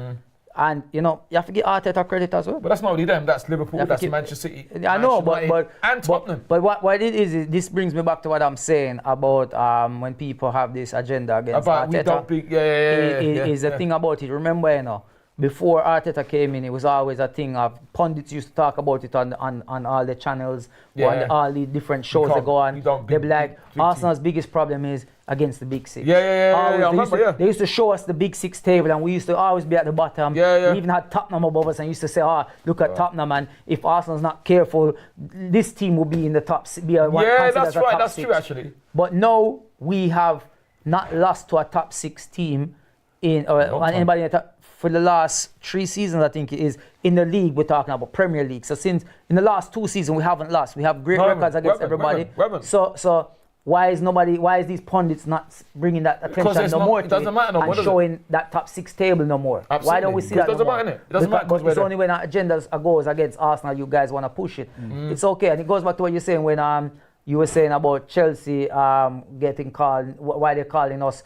And you know you have to give Arteta credit as well. But that's not only them. That's Liverpool. Yeah, That's keep- Manchester City. I know, Manchester United, and Tottenham. But what it is this brings me back to what I'm saying about when people have this agenda against About we Arteta. don't beat. Yeah. Is the thing about it. Remember, you know, before Arteta came in, it was always a thing of pundits used to talk about it on all the channels, Yeah. all the different shows can't- that go on. you don't They'd beat be like, big Arsenal's biggest problem is against the big six. Yeah. Always, I remember, they used to show us the big six table, and we used to always be at the bottom. Yeah. We even had Tottenham above us, and used to say, look at Tottenham, and if Arsenal's not careful, this team will be in the top. Be a one Yeah, considered that's as a right. top That's six. true, actually. But now we have not lost to a top 6 team or anybody in the top, for the last 3 seasons, I think it is, in the league. We're talking about Premier League. So since in the last 2 seasons we haven't lost. We have great records against everybody. So why is these pundits not bringing that attention no more to doesn't matter no more, and showing that top 6 table no more? Absolutely. Why don't we see that no more? It doesn't matter, innit? It doesn't matter Because it's only when our agendas goes against Arsenal, you guys want to push it. It's okay, and it goes back to what you're saying when you were saying about Chelsea getting called, why they're calling us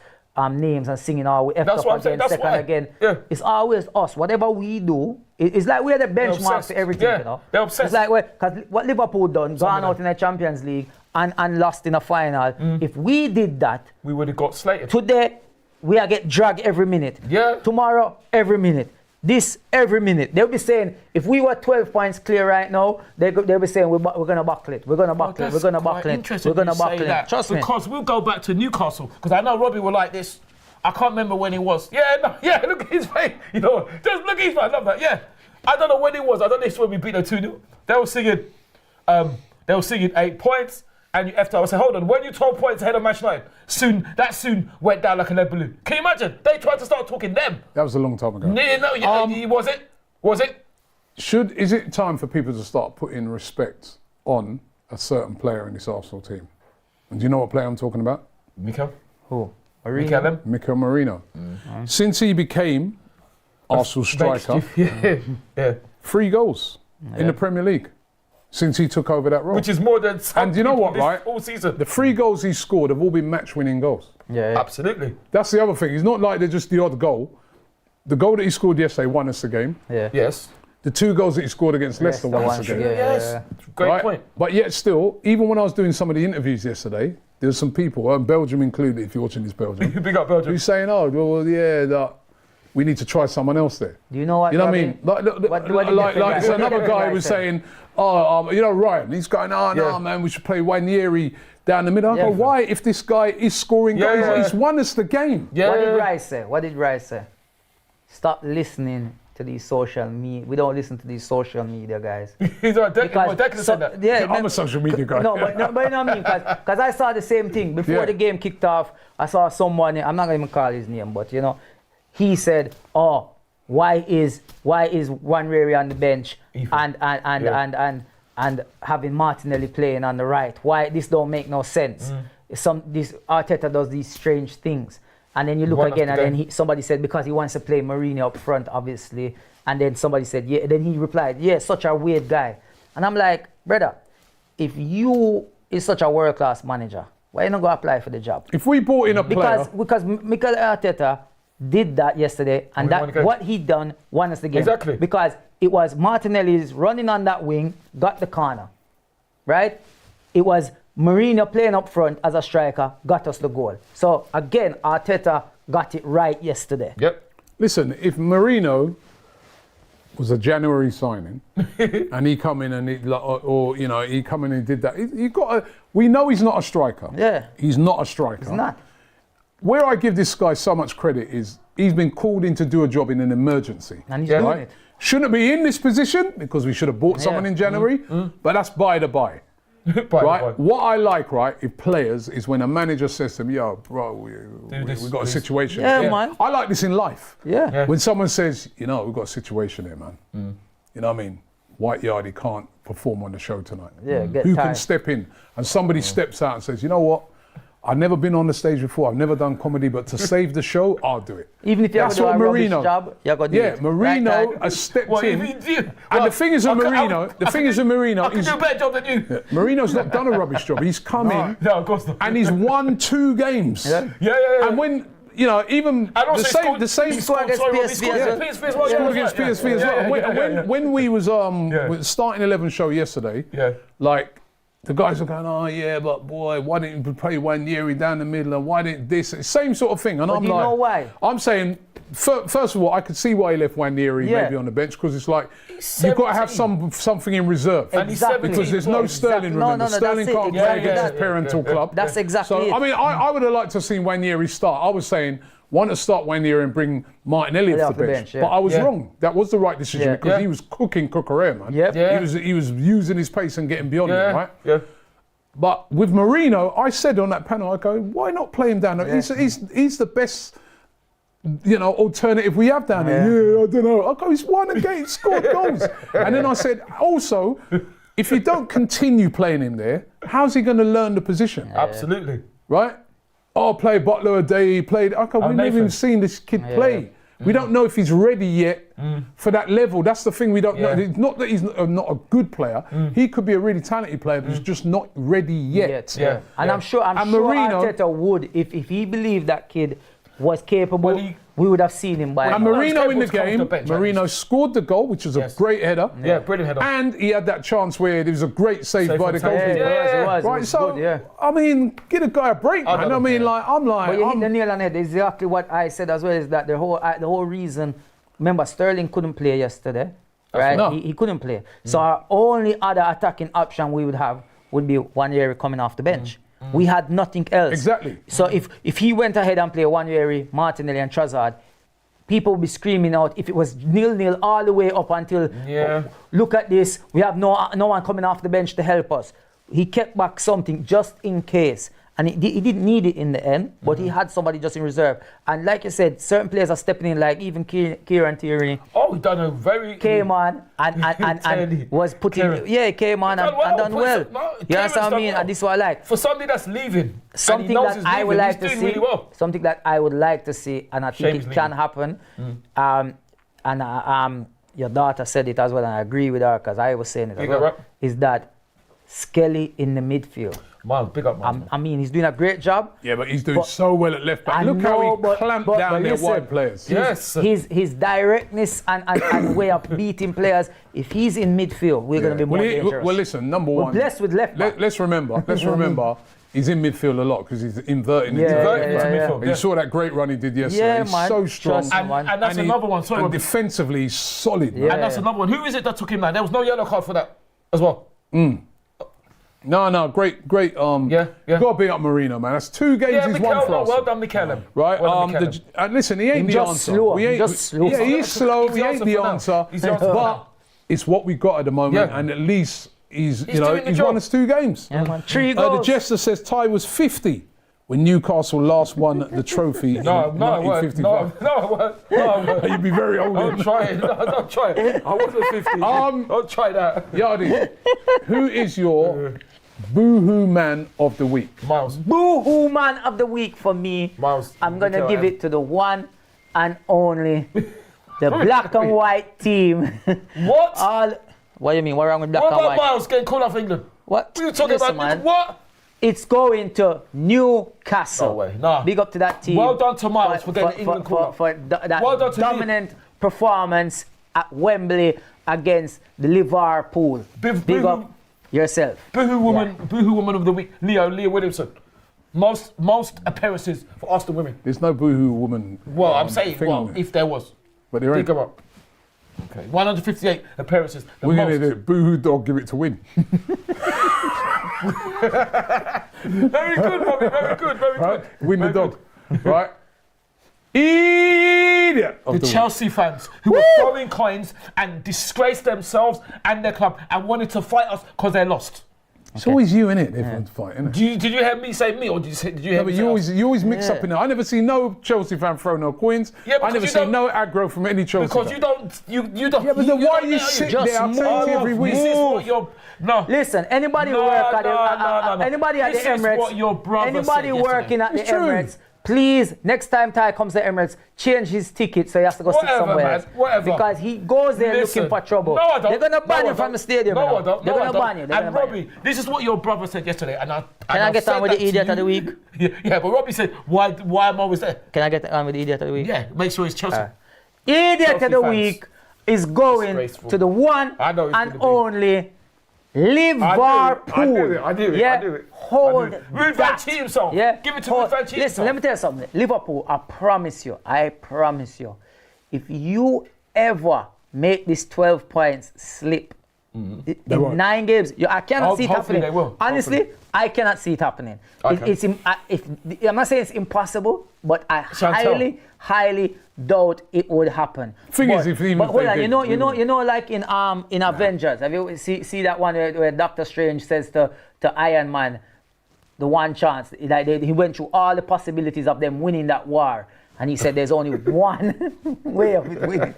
names and singing we effed up again, second again. Yeah. It's always us. Whatever we do, it's like we're the benchmark for everything, you know. They're obsessed. It's like because what Liverpool done, gone out in the Champions League and lost in a final. If we did that, we would have got slated. today we are get dragged every minute. Yeah. Tomorrow, every minute. This every minute. They'll be saying, if we were 12 points clear right now, they'll be saying we're going to buckle it. We're going to buckle it. We're going to buckle it. We're going to buckle it. Trust me. Because we'll go back to Newcastle. Because I know Robbie will like this. I can't remember when it was. Look at his face. You know, just look at his face. I love that. Yeah. I don't know when it was. I don't know if it's when we beat them 2-0. They were singing 8 points. And you effed up. I said, hold on, when you 12 points ahead of Manchester United, that soon went down like a lead balloon. Can you imagine? They tried to start talking them. That was a long time ago. Was it? Was it? Is it time for people to start putting respect on a certain player in this Arsenal team? And do you know what player I'm talking about? Mikel? Who? Mikel Merino. Since he became Arsenal striker, 3 goals in the Premier League. Since he took over that role. Which is more than some And you know what, this right? all season. The 3 goals he scored have all been match-winning goals. Yeah. Absolutely. That's the other thing. It's not like they're just the odd goal. The goal that he scored yesterday won us the game. Yeah. Yes. The 2 goals that he scored against Leicester won us the game. Yes. Great point. But yet still, even when I was doing some of the interviews yesterday, there's some people, Belgium included, if you're watching this Belgium, Big up Belgium. who's saying, we need to try someone else there. Do you know what? You know what I mean? Like it's another guy who was saying, Ryan, he's going, no, man, we should play Wanieri down the middle. I go, why? If this guy is scoring goals, he's won us the game. What did Rice say? Stop listening to these social media. We don't listen to these social media guys. He's right. Declan said that. Yeah, I'm a social media guy. No, but you know what I mean? Because I saw the same thing. Before the game kicked off, I saw someone, I'm not going to even call his name, but he said, why is Nwaneri on the bench and having Martinelli playing on the right? Why this don't make no sense? This Arteta does these strange things. And then you look again, and then somebody said because he wants to play Mourinho up front, obviously. And then somebody said, then he replied, such a weird guy. And I'm like, brother, if you is such a world-class manager, why you not go apply for the job? If we brought in a player... Because Mikel Arteta did that yesterday, and what he done won us the game. Exactly. Because it was Martinelli's running on that wing, got the corner, right? It was Merino playing up front as a striker, got us the goal. So again, Arteta got it right yesterday. Yep. Listen, if Merino was a January signing and he come in and he come in and did that, we know he's not a striker. Yeah. He's not a striker. He's not. Where I give this guy so much credit is he's been called in to do a job in an emergency. And he's doing it. Shouldn't be in this position because we should have bought someone in January, but that's by the by. Right? What I like, if players, is when a manager says to them, yo, bro, we've got a situation. Yeah, man. I like this in life. Yeah. When someone says, we've got a situation here, man. You know what I mean? White Yardie can't perform on the show tonight. Yeah, Who can step in? And somebody steps out and says, you know what? I've never been on the stage before. I've never done comedy, but to save the show, I'll do it. Even if you have to do a rubbish job, you got to do it. Marino has stepped in. And the thing is with Marino, I can do a better job than you. Marino's not done a rubbish job. He's come in. No, of course not. And he's won 2 games. Yeah. And when, even the same. He scored against PSV as well. When we was with the starting 11 show yesterday, the guys are going, but boy, why didn't you play Wanieri down the middle? And why didn't this? Same sort of thing. And I'm you know why? I'm saying, first of all, I could see why he left Wanieri maybe on the bench, because it's like, you've got to have something in reserve. Exactly. Because there's no Sterling, remember. Sterling can't play against his parental club. That's exactly it. I mean, I would have liked to have seen Wanieri start. I was saying, want to start Wanieri and bring Martinelli off the bench. But I was wrong. That was the right decision because he was cooking Cucurella, man. He was using his pace and getting beyond him, right? Yeah. But with Merino, I said on that panel, I go, why not play him down there? He's the best, alternative we have down there. Yeah, I don't know. I go, he's won a game, scored goals. And then I said, also, if you don't continue playing him there, how's he going to learn the position? Absolutely. Right? Oh, play Butler a day, he played. Okay, we've never even seen this kid play. We don't know if he's ready yet for that level. That's the thing we don't know. It's not that he's not a good player. He could be a really talented player, but he's just not ready yet. And I'm sure Merino, Arteta would, if he believed that kid was capable, we would have seen him by now. And Merino in the game, Merino scored the goal, which was a great header. Yeah, brilliant header. And he had that chance where there was a great save by the goalkeeper. It was Right, so, good, I mean, get a guy a break, man. I mean, But you hit the nail on the head. Exactly what I said as well, is that the whole reason, remember, Sterling couldn't play yesterday, right? No. He couldn't play. So our only other attacking option we would have would be Nwaneri coming off the bench. We had nothing else. Exactly. So if he went ahead and played Nwaneri, Martinelli and Trossard, people would be screaming out if it was 0-0 all the way up until, look at this, we have no one coming off the bench to help us. He kept back something just in case. And he didn't need it in the end, but he had somebody just in reserve. And like you said, certain players are stepping in, like even Kieran Tierney. Oh, he done a very... Came on and was putting... Yeah, he came on and done well. You understand what I mean? And this is what I like. For somebody that's leaving, something that I would like to see, really well. something that I would like to see, and I think it can happen. Your daughter said it as well, and I agree with her because I was saying it as well, is that Skelly in the midfield. Man, big up, man. I mean, he's doing a great job. Yeah, but he's doing so well at left back. Look how he clamped down their wide players. Yes. His directness and way of beating players, if he's in midfield, we're going to be more dangerous. Well, listen, number one. We're blessed with left back. Let's remember, he's in midfield a lot because he's inverting into midfield. You saw that great run he did yesterday. He's so strong. And that's another one. Sorry, and defensively, he's solid. And that's another one. Who is it that took him down? There was no yellow card for that as well. No, great. Got to beat up Merino, man. That's 2 games he's won for us. Well done, Mikel. Right? And listen, he ain't the answer. He ain't slow. Yeah, he is slow. He ain't the answer. But it's what we got at the moment, and at least he's won us 2 games. Yeah, man. 3 goals. The Jester says Ty was 50 when Newcastle last won the trophy in 1955. No, You'd be very old. Don't try it. Don't try it. I wasn't 50. Don't try that. Yardy, who is your boohoo man of the week? Miles. Boohoo man of the week for me. Miles. I'm going to give it to the one and only, the black and white team. What? What do you mean? What's wrong with black and white? What about Miles getting called off England? What? What are you talking about? Man. What? It's going to Newcastle. No way. Nah. Big up to that team. Well done to Miles for getting England called off. For that Well done to dominant performance at Wembley against the Liverpool. Big up yourself. Boohoo woman of the week, Leah Williamson. Most appearances for Arsenal women. There's no boohoo woman. Well, I'm saying, if there was. But there ain't. Think about. Okay. 158 appearances. We're going to do boohoo dog, give it to win. Very good, Robbie. Very good. Win the dog. Right? Idiot. The Chelsea fans who were throwing coins and disgraced themselves and their club and wanted to fight us because they lost. It's always you, innit? Everyone's fighting. Did you hear me say me, or did you hear me? You always mix up in it. I never see no Chelsea fan throw no coins. I never see no aggro from any Chelsea because fan. you don't. Yeah, but then why you sit there? I'm saying every week. This is what your Listen, anybody work at anybody at the Emirates. This is what your brother anybody said working at the Emirates. Please, next time Ty comes to Emirates, change his ticket so he has to go sit somewhere else. Whatever. Because he goes there looking for trouble. No, I don't. They're going to ban you from the stadium. No, I don't. They're going to ban you. And Robbie, this is what your brother said yesterday. And Can I get on with the idiot of the week? Yeah, but Robbie said, why am I always there? Can I get on with the idiot of the week? Yeah, make sure it's Chelsea. Idiot of the week is going to the one and only Liverpool. I do it. Hold Ruud van Gaal himself. Yeah. Give it to Ruud van Gaal. Listen, let me tell you something. Liverpool, I promise you, if you ever make this 12 points slip in 9 games, I cannot see it happening. They will. Honestly, I cannot see it happening. I'm not saying it's impossible, but I highly doubt it would happen. Thing is, if even hold on, you know, like in Avengers, have you see that one where Doctor Strange says to to Iron Man the one chance. He went through all the possibilities of them winning that war. And he said there's only one way of it winning.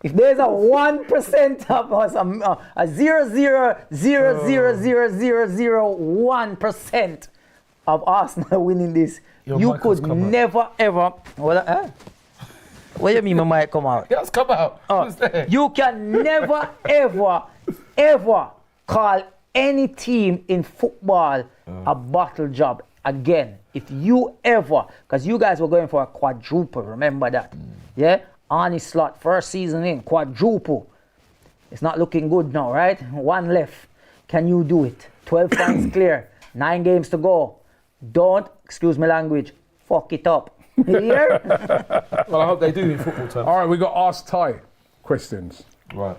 If there's a 1% of us, a 0.0000001% of Arsenal winning this, Your you mic has could come out. never ever. What do you mean my mic come out? Yes, come out. Who's there? You can never ever call any team in football a bottle job again. If you ever, because you guys were going for a quadruple, remember that? Yeah? Arnie Slot, first season in, quadruple. It's not looking good now, right? One left. Can you do it? 12 points clear, 9 games to go. Don't, excuse my language, fuck it up. You hear? Well, I hope they do in football terms. All right, we got Ask Ty questions. Right.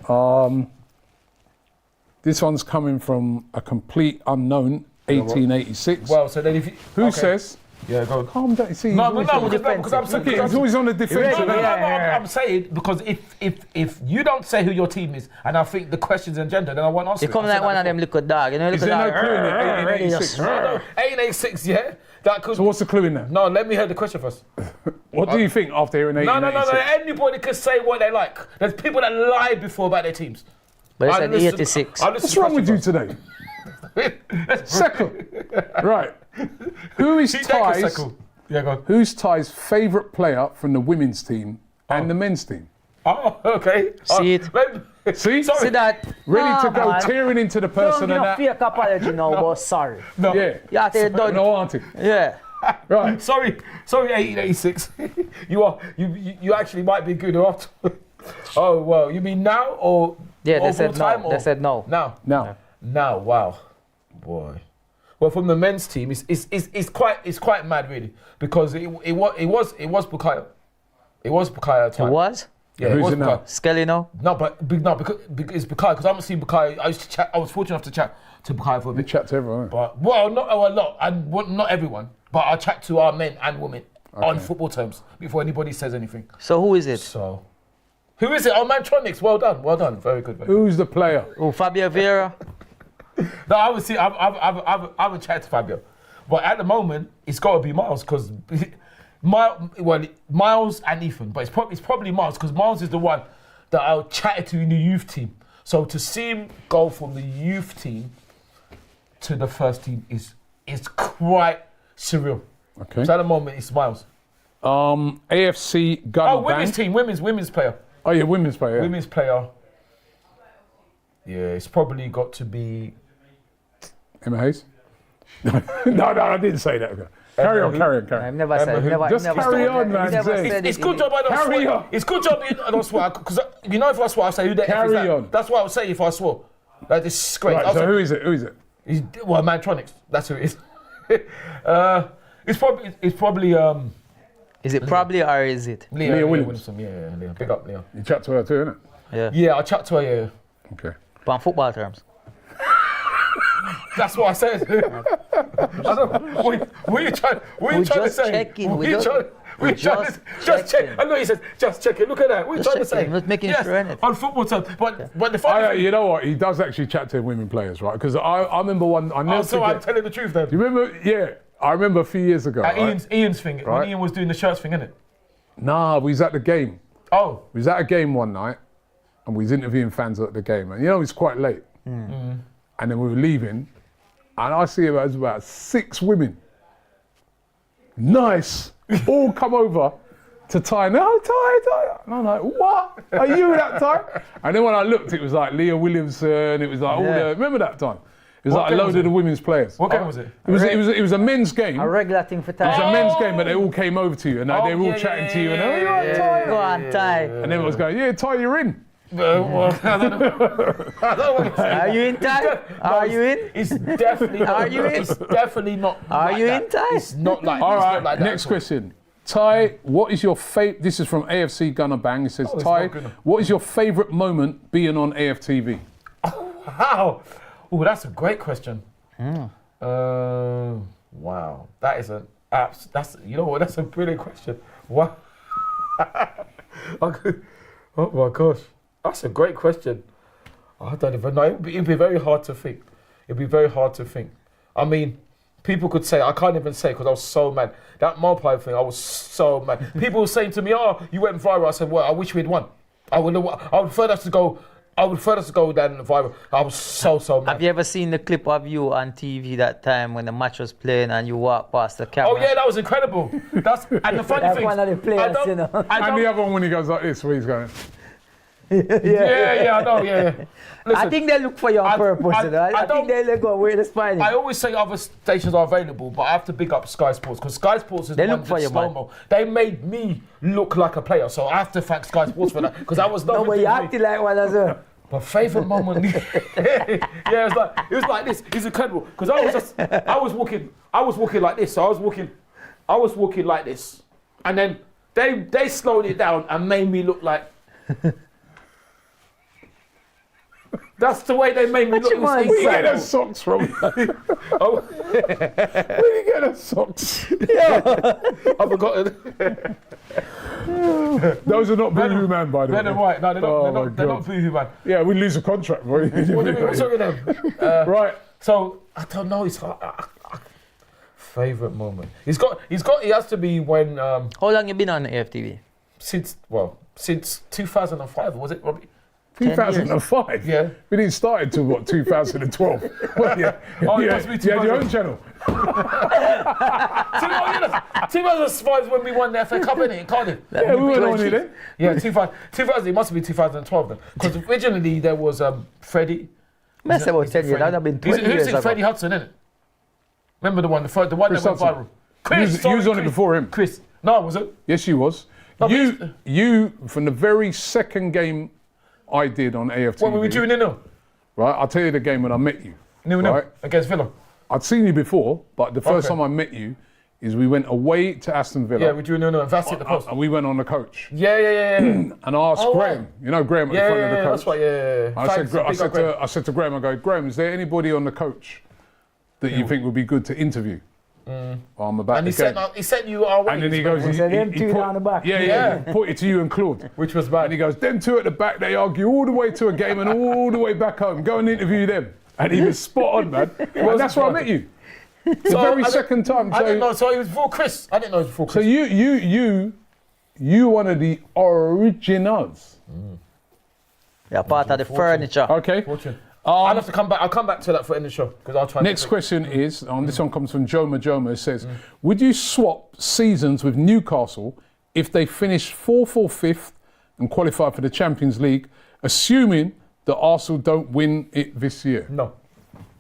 This one's coming from a complete unknown, 1886. Well, so then if you... Who okay. says? Yeah, go on. Calm down. See, No, he's but always no, because I'm saying... he's always on the defensive. No, Yeah. I'm saying because if you don't say who your team is, and I think the question's agenda, then I won't answer. You come like one of them little dog, you know, Is little there no dog. clue in it? 1886. No, 886, yeah. That could. So what's the clue in there? No, let me hear the question first. What do you think after hearing No. 1886? Anybody can say what they like. There's people that lied before about their teams. But I'll it's an listen- 86. I'll listen What's to wrong with you question today? first. Second. Right. Who is See, that goes Ty's, second. Yeah, go on. who's Ty's favourite player from the women's team and the men's team? Oh, okay. See it? See? Sorry. See that? Ready to go man. tearing into the person Don't and give a that. fake apology now, but sorry. No. Yeah. You have to done. No, auntie. Yeah. Right. Sorry, 1886. you actually might be good after. Oh well, you mean now or Yeah, they or said full time no. or They said no. now? Now. Wow, boy. Well, from the men's team, it's quite mad really because it was Bukayo. It was Bukayo at the It time. was? Yeah, Who's it was it now? Bukayo. Skelly no? No, but it's Bukayo because I haven't seen Bukayo. I used to chat. I was fortunate enough to chat to Bukayo for a We bit. chat to everyone. But not a lot, and not everyone. But I chat to our men and women on football terms before anybody says anything. So who is it? So, who is it? Oh, Mantronics. Well done. Very good. Who's the player? Oh, Fabio Vieira? No, I would see. I would chat to Fabio, but at the moment it's got to be Miles because Miles and Ethan, but it's probably Miles because Miles is the one that I chatted to in the youth team. So to see him go from the youth team to the first team is quite surreal. Okay. So at the moment it's Miles. AFC Gunner Oh, women's Bang. team, women's player. Oh yeah, women's player. Yeah. Women's player. Yeah, it's probably got to be. Emma Hayes. no, I didn't say that. Carry on. I've never said. who? Never, Just never carry said on, it. man, Never Zay. said It's it. good job I don't Carry swear. on. It's good job I don't swear because you know if I swear I say who the F is Carry that. on. That's what I would say if I swore. Like this is great. Right, so who is it? Well, Mantronics. That's who it is. It's probably Is it probably or is it? Leah Williams. Yeah, Leah. Big up Leah. You chat to her too, innit? Yeah. Yeah, I chat to her. Yeah, Okay. But on football terms. that's what I said. I don't. What are you trying? What are you We're trying to just say? checking. What We are you don't- trying? we're Just just check. checking. I know he says just check it. Look at that. What are you Just trying to say? checking, not making yes, sure, innit? on football terms. But the funny thing. You know what? He does actually chat to women players, right? Because I remember one. I never Oh, so I'm forget. telling the truth then. You remember? Yeah, I remember a few years ago. At Right? Ian's thing, when Right. Ian was doing the shirts thing, innit? Nah, we was at the game. Oh, We was at a game one night, and we was interviewing fans at the game, and you know it was quite late. Mm. And then we were leaving, and I see about 6 women. Nice, all come over to Ty. No, Ty. And I'm like, what? Are you that time? And then when I looked, it was like Leah Williamson. It was like all Yeah. the. Remember that time? It was What like a game load was of it? the women's players. what game was it? It was a men's game. A regular thing for It was a time. men's game, but they all came over to you and they were all yeah, chatting to you and yeah, oh, you're right, Ty. Go on, Ty. And then it was going, yeah, Ty, you're in. Well, I don't know. I don't want to say Are you in, Ty? Are you in? It's definitely not. Are you in? It's definitely not. Are like you that. in, Ty? It's not like. All it's right, not like that next at all. question. Ty, what is your favorite? This is from AFC Gunner Bang. It says, it's Ty, not good. what is your favorite moment being on AFTV? Wow. Oh, that's a great question. Wow, that is an apps. That's you know what? That's a brilliant question. Wow. Oh my gosh, that's a great question. I don't even know. It'd be very hard to think. it'd be very hard to think. I mean, people could say, I can't even say because I was so mad. That Marpie thing, I was so mad. People were saying to me, oh, you went viral. I said, well, I wish we'd won. I would prefer us to go than viral. I was so mad. Have you ever seen the clip of you on TV that time when the match was playing and you walked past the camera? Oh yeah, that was incredible. And the funny That's thing, one of the players, you know. And the other one when he goes like this, where he's going. Yeah, I know, yeah. Listen, I think they look for you on purpose. You know? I think they go where the spine is. I always say other stations are available, but I have to big up Sky Sports because Sky Sports is They the one look for that's you, man. slow-mo. They made me look like a player, so I have to thank Sky Sports for that because I was not. No, but you acting like one as well. My favourite moment, yeah, it was like this. It's incredible because I was walking like this. So I was walking like this, and then they slowed it down and made me look like. That's the way they made me look. Where do you get those socks from? Oh. Where do you get those socks? I've forgotten. Those are not boohooman, by the way. They're right. No, they're not. Oh, they're not God. boohoo, man. Yeah, we lose a contract, boy. What do you mean? What's wrong with them? Right. So I don't know. It's favorite moment. He has to be when How long you been on AFTV? since 2005, was it, Robbie? 2005? Yeah. We didn't start until, what, 2012? Well, yeah. Oh, it yeah. must be You had your 2000. own channel. 2005 is when we won the FA Cup, innit, in Cardiff. Yeah, we went on it then. Yeah, 2000. It must be 2012 then, because originally there was Freddie. That's about 10 years. That would have been 20 years Who's ago. Freddie Hudson, innit? Remember the one Chris that went Hudson. viral. Chris, You was sorry, on it Chris. before him. Chris, no, was it? Yes, you was. No, You, from the very second game I did on AFTV. What were we doing in there? Right, I'll tell you the game when I met you. No, Right. against Villa. I'd seen you before, but the first Okay. time I met you is we went away to Aston Villa. Yeah, we're doing no, and Vassy at the post. And we went on the coach. Yeah. And I asked Oh, Graham, right. you know Graham at the front of the coach. That's right, yeah. I said to Graham, I go, Graham, is there anybody on the coach that you think would be good to interview? Well, I'm about And to he sent you our way. And then he goes, He said them two down the back. Yeah, he put it to you and Claude. Which was And bad. he goes, them two at the back, they argue all the way to a game and all the way back home. Go and interview them. And he was spot on, man. And that's where I met you. The very second time. I didn't know, so it was before Chris. I didn't know it was before So Chris. you one of the originals. Yeah, part of the furniture. Okay. Fortune. I'll have to come back. I'll come back to that for end of the show because I'll try. Next question is, this one comes from Joma Joma. It says, would you swap seasons with Newcastle if they finish 4th or 5th and qualify for the Champions League, assuming that Arsenal don't win it this year? No.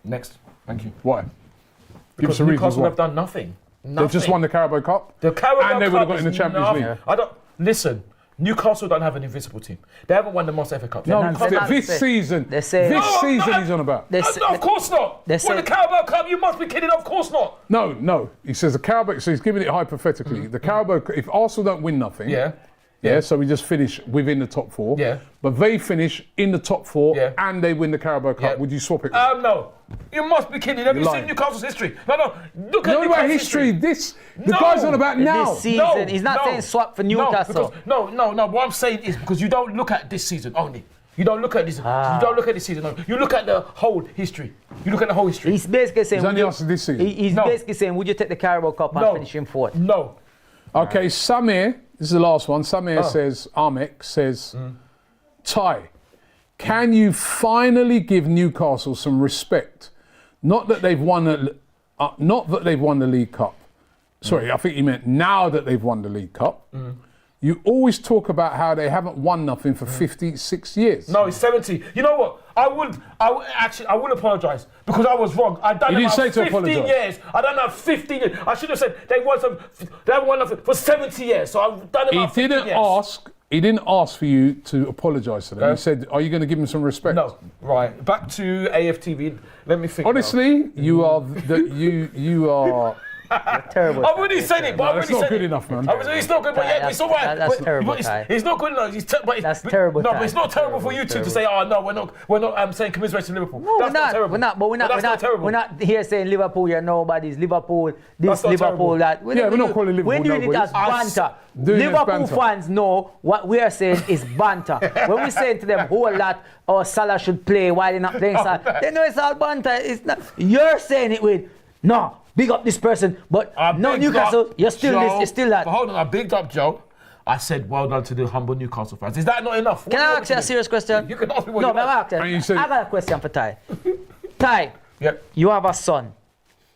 Next. Thank you. Why? Give us Because a reason Newcastle why. have done nothing. They've just won the Carabao Cup. The Carabao and they would have Cup got in the is Champions nothing. League. I don't listen. Newcastle don't have an invisible team. They haven't won the most FA Cup. No, They're not- this they- season. they say- This No, season no, he's on about. They No, say- of course not. they Won say- the Carabao Cup. You must be kidding. Of course not. No. He says the Carabao. So he's giving it hypothetically. The Carabao. If Arsenal don't win nothing. Yeah. So we just finish within the top 4. Yeah. But they finish in the top 4 Yeah. and they win the Carabao Cup. Yeah. Would you swap it? No. You must be kidding. Have you You're seen lying. Newcastle's history? No. Look at Not about Newcastle's history. The No. guy's on about now. This season, he's not saying swap for Newcastle. No. What I'm saying is because you don't look at this season only. You don't look at this. You don't look at this season only. You look at the whole history. You look at the whole history. He's basically saying, He's only would asking this season. he's No. basically saying, would you take the Carabao Cup and finish in 4th? No. Okay, Samir. This is the last one. Samir says, Armek says, Ty, can you finally give Newcastle some respect? Not that they've won the League Cup. Sorry, I think you meant now that they've won the League Cup. You always talk about how they haven't won nothing for 56 years. No, it's 70. You know what? I would apologise because I was wrong. I done You it didn't say about to 15 apologise. years. I done that 15 years. I should have said they haven't won nothing for 70 years. So I've done it He about 15 didn't years. ask. He didn't ask for you to apologise to them. No. He said, "Are you going to give them some respect?" No. Right. Back to AFTV. Let me think. Honestly, you are Terrible. I've already said it, but I've That's already not said good it. enough, man. It's not good, but yeah, it's all right. That's But- terrible, but Ty. it's not good enough. That's terrible, No, Ty. but it's not terrible for you two to say, oh no, we're not saying commiseration to Liverpool. No, That's not terrible. We're not. But we're not here saying Liverpool, you're nobody's. Liverpool, this That's not Liverpool, terrible. that. Yeah, we're not calling Liverpool We're doing it nobodies. as banter. Doing it as Liverpool banter. fans know what we are saying is banter. When we say to them, whole lot, or Salah should play, why they're not playing Salah, they know it's all banter. It's not. You're saying it with, no, big up this person, but no Bigged Newcastle, up you're still Joe. this, you're still that. But hold on, I bigged up Joe. I said well done to the humble Newcastle fans. Is that not enough? What Can do you I want ask me you a to do? serious question? You can ask me what No, you but want. And you said- I got a question for Ty. Ty, Yep. you have a son,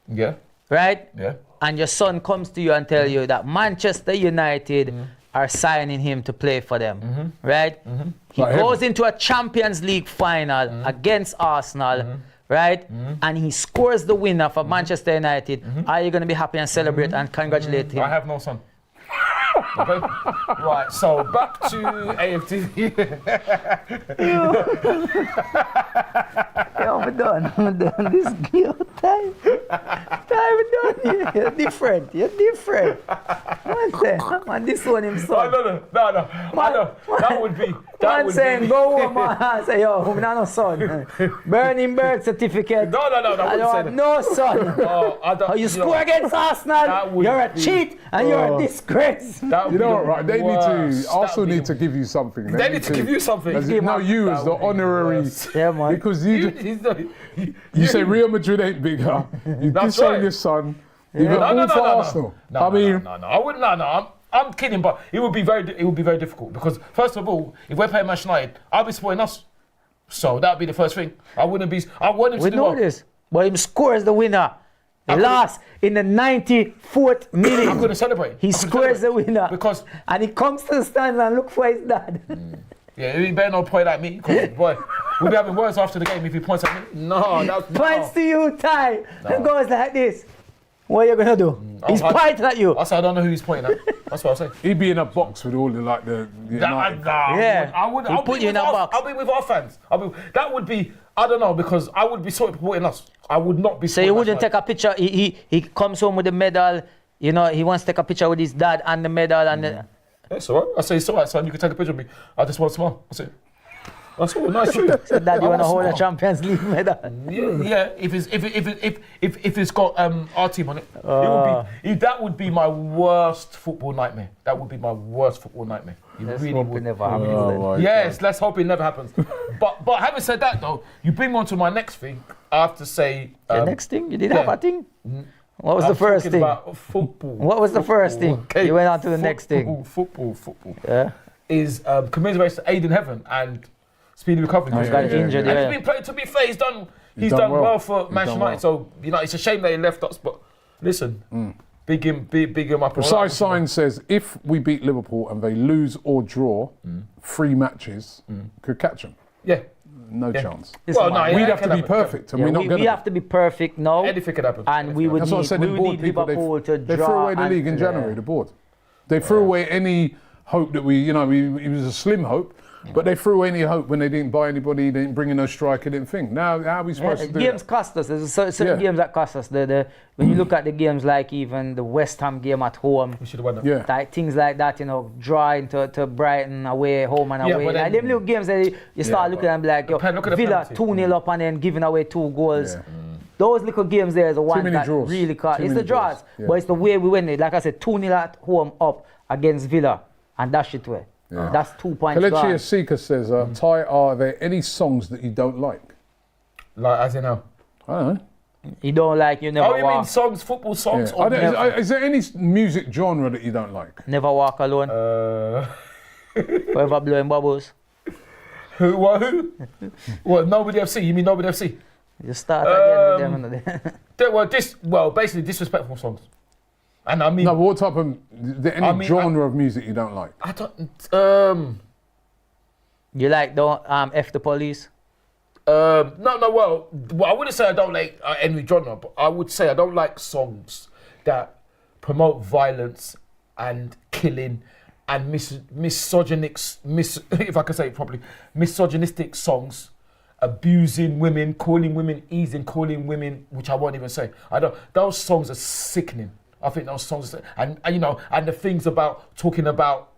Yeah. right? Yeah. And your son comes to you and tell you that Manchester United are signing him to play for them, right? He Like goes heaven. into a Champions League final against Arsenal, right? And he scores the winner for Manchester United. Are you going to be happy and celebrate and congratulate him? I have no son. Okay. Right. So back to AFTV. Yeah, I'm done. This girl, Ty, we're done. You're different. Man, this one himself. No. I know. That would be. Man saying, go home, man. Say, yo, I'm not no son. Burning birth certificate. No. I I wouldn't don't say have that. no son. Oh, I don't. Oh, you know, score against Arsenal, that would you're a be- cheat and you're a disgrace. that would You be know the what, right? They worst. need to. That Arsenal would be need to give you something. They need to give you something. As in, no, you That as the would be honorary. worse. Yeah, man. Because you He's not- you say Real Madrid ain't bigger. You That's disown right. your son. You got No, all for Arsenal. I mean, no. I wouldn't. No. I'm kidding, but it would be very difficult because first of all, if we're playing Manchester United, I'll be supporting us. So that'd be the first thing. I want him We to do know well. this. But he scores the winner. The last in the 94th minute. I couldn't celebrate. He I couldn't scores the celebrate winner. because And he comes to the stands and look for his dad. yeah, he better not point at me. 'Cause, boy, we'll be having words after the game if he points at me. No, that's Points to you, Ty. And goes like this. What are you gonna do? He's I- pointing at you. I said I don't know who he's pointing at. That's what I say. he'd be in a box with all the the United. Yeah. I would. He'll I'll put be you in with a our- box. I'll be with our fans. That would be. I don't know because I would be sort of supporting us. I would not be. So he wouldn't take a picture. He comes home with the medal. You know, he wants to take a picture with his dad and the medal and the, It's all right. I say it's all right, son. You can take a picture of me. I just want to smile. That's it. That's all. Nice. True. so dad, you want to hold a smile. Champions League medal. Yeah. If it's got our team on it, that would be my worst football nightmare. That would be my worst football nightmare. It Let's really hope it would. never happens. Yes, let's hope it never happens. but having said that though, you bring me on to my next thing. I have to say. The next thing? You didn't have a thing? What was the I'm first talking thing? about football. What was the first thing? Okay. You went on to the next thing. Football. Yeah. Is commiserates to aid in heaven and speedy recovery. He's got injured, And yeah. he's been playing, to be fair, he's done done well well. for He's Manchester done United. So it's a shame that he left us. But listen, big him up. Precise Sign says if we beat Liverpool and they lose or draw 3 matches, could catch them. Yeah. No chance. Well, no, We'd yeah, have to can be happen. perfect, and Yeah, we're not we going to. have to be perfect now. Anything could happen. And we would That's what I need, said. we The would board need people, Liverpool to they draw. threw away the and- league in January. The board, they threw away any hope that it was a slim hope, but they threw away any hope when they didn't buy anybody, they didn't bring in no striker, didn't think. Now, how are we supposed to do games that? cost us. There's certain Yeah. games that cost us. When you look at the games like even the West Ham game at home, We should have won that. Yeah. like things like that, drawing to Brighton away, home and Yeah, away. but Like then- them little games that you start looking at and be like, yo, Look at the Villa penalty. 2-0 up and then giving away 2 goals. Yeah. Those little games there is the ones many that draws. really cost. Too It's the many draws, draws. Yeah. but it's the way we win it. Like I said, 2-0 at home up against Villa, and that's it way. Yeah. That's 2 points Kelechi gone. Asika says, Ty, are there any songs that you don't like? Like as in how? I don't know. You don't like, you never Oh, you mean walk. songs, football songs? Yeah. Or Is there any music genre that you don't like? Never walk alone. Forever blowing bubbles. Who? What? Nobody FC? You mean Nobody FC? You start again with them. Basically disrespectful songs. And I mean, No, but what type of any I mean, genre of music you don't like? I don't. You like don't F the police? No. Well, I wouldn't say I don't like any genre, but I would say I don't like songs that promote violence and killing and if I can say it properly, misogynistic songs, abusing women, calling women easy, and calling women, which I won't even say. Those songs are sickening. I think those songs, and you know, and the things about talking about,